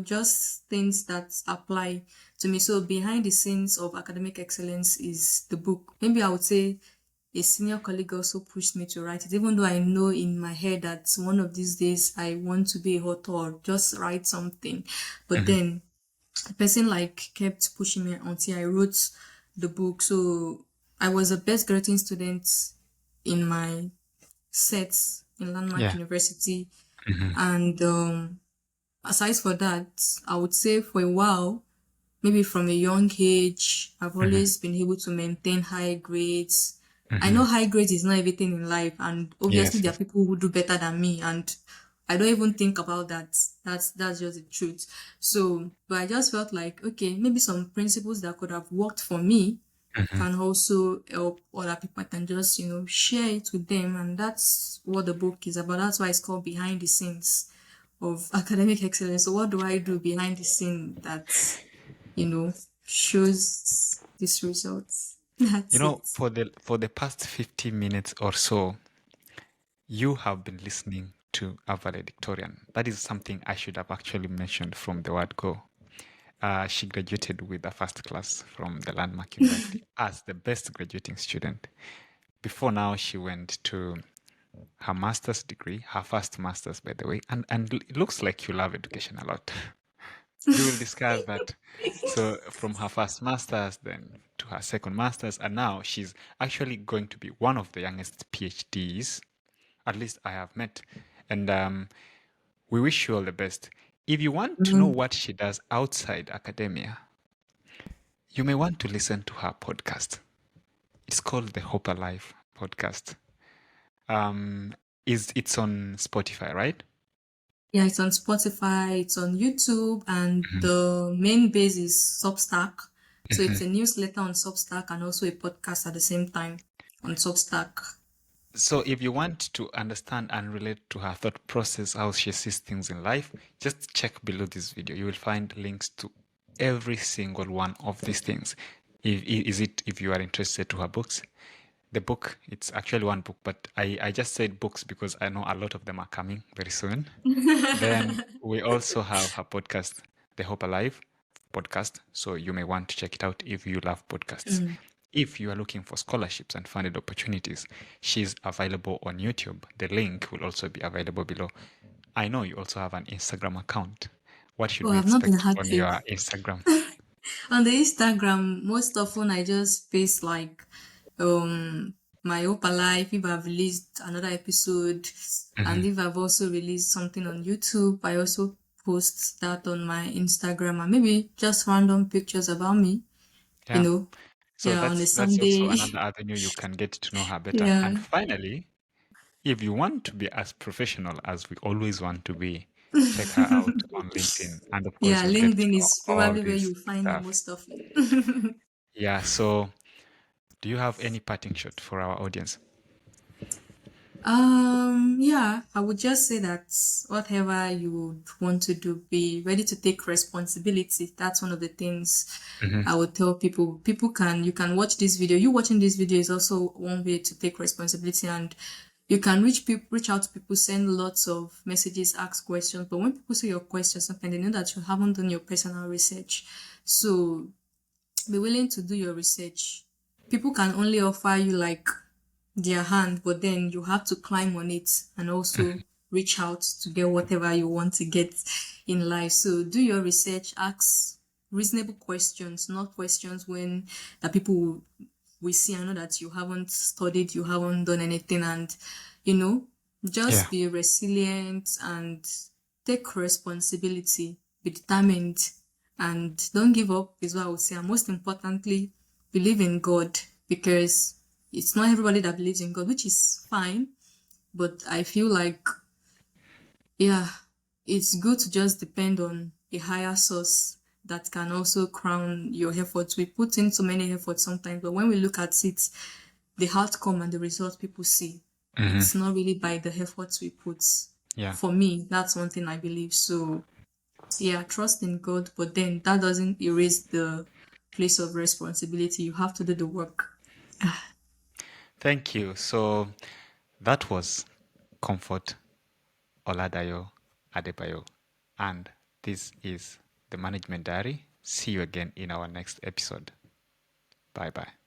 just things that apply to me. So behind the scenes of academic excellence is the book. Maybe I would say a senior colleague also pushed me to write it, even though I know in my head that one of these days I want to be a author, just write something. But Hmm. then the person like kept pushing me until I wrote the book. So I was the best grading student in my sets in Landmark Yeah. University. Hmm. And aside for that, I would say for a while, maybe from a young age, I've Hmm. always been able to maintain high grades. I Hmm. know high grades is not everything in life, and obviously Yes. there are Yes. people who do better than me, and I don't even think about that. That's just the truth. So, but I just felt like, okay, maybe some principles that could have worked for me Hmm. can also help other people. I can just, share it with them. And that's what the book is about. That's why it's called Behind the Scenes of Academic Excellence. So what do I do behind the scene that, you know, shows these results? That's it. For the past 50 minutes or so, you have been listening to a valedictorian. That is something I should have actually mentioned from the word go. She graduated with a first class from the Landmark University as the best graduating student. Before now, she went to her master's degree, her first master's, by the way, and it looks like you love education a lot. You will discuss that. So from her first master's, then to her second master's, and now she's actually going to be one of the youngest PhDs, at least I have met. And we wish you all the best. If you want to know Mhm. what she does outside academia, you may want to listen to her podcast. It's called the Hope Alive podcast. It's on Spotify, right? Yeah, it's on Spotify, it's on YouTube, and Mhm. the main base is Substack. So it's Mhm. a newsletter on Substack and also a podcast at the same time on Substack. So if you want to understand and relate to her thought process, how she sees things in life, just check below this video. You will find links to every single one of these things. If you are interested to her books, the book, it's actually one book, but I just said books because I know a lot of them are coming very soon. Then we also have her podcast, The Hope Alive podcast. So you may want to check it out if you love podcasts. Mm. If you are looking for scholarships and funded opportunities, she's available on YouTube. The link will also be available below. I know you also have an Instagram account. What should Oh, we I've not been expect on active. your Instagram? On the Instagram, most often I just paste like my Opa life if I've released another episode, and Mhm. if I've also released something on YouTube, I also post that on my Instagram and maybe just random pictures about me, you Yeah. know. So Yeah, on a that's also Sunday. another avenue you can get to know her better. Yeah. And finally, if you want to be as professional as we always want to be, check her out on LinkedIn. And of course, Yeah, you'll get to LinkedIn know is all probably where this you find me stuff. most often. Yeah. So, do you have any parting shot for our audience? Yeah, I would just say that whatever you would want to do, be ready to take responsibility. That's one of the things Hmm. I would tell people. You can watch this video. You watching this video is also one way to take responsibility, and you can reach out to people, send lots of messages, ask questions. But when people see your questions, sometimes they know that you haven't done your personal research. So be willing to do your research. People can only offer you like their hand, but then you have to climb on it and also reach out to get whatever you want to get in life. So do your research, ask reasonable questions, not questions when that people will see and know that you haven't studied, you haven't done anything, and you know, Yeah. just be resilient and take responsibility, be determined, and don't give up is what I would say. And most importantly, believe in God, because it's not everybody that believes in God, which is fine. But I feel like, yeah, it's good to just depend on a higher source that can also crown your efforts. We put in so many efforts sometimes, but when we look at it, the outcome and the results people see, Hmm. it's not really by the efforts we put. Yeah. For me, that's one thing I believe. So, yeah, trust in God, but then that doesn't erase the place of responsibility. You have to do the work. Thank you. So that was Comfort Oladayo Adebayo, and this is the Management Diary. See you again in our next episode. Bye bye.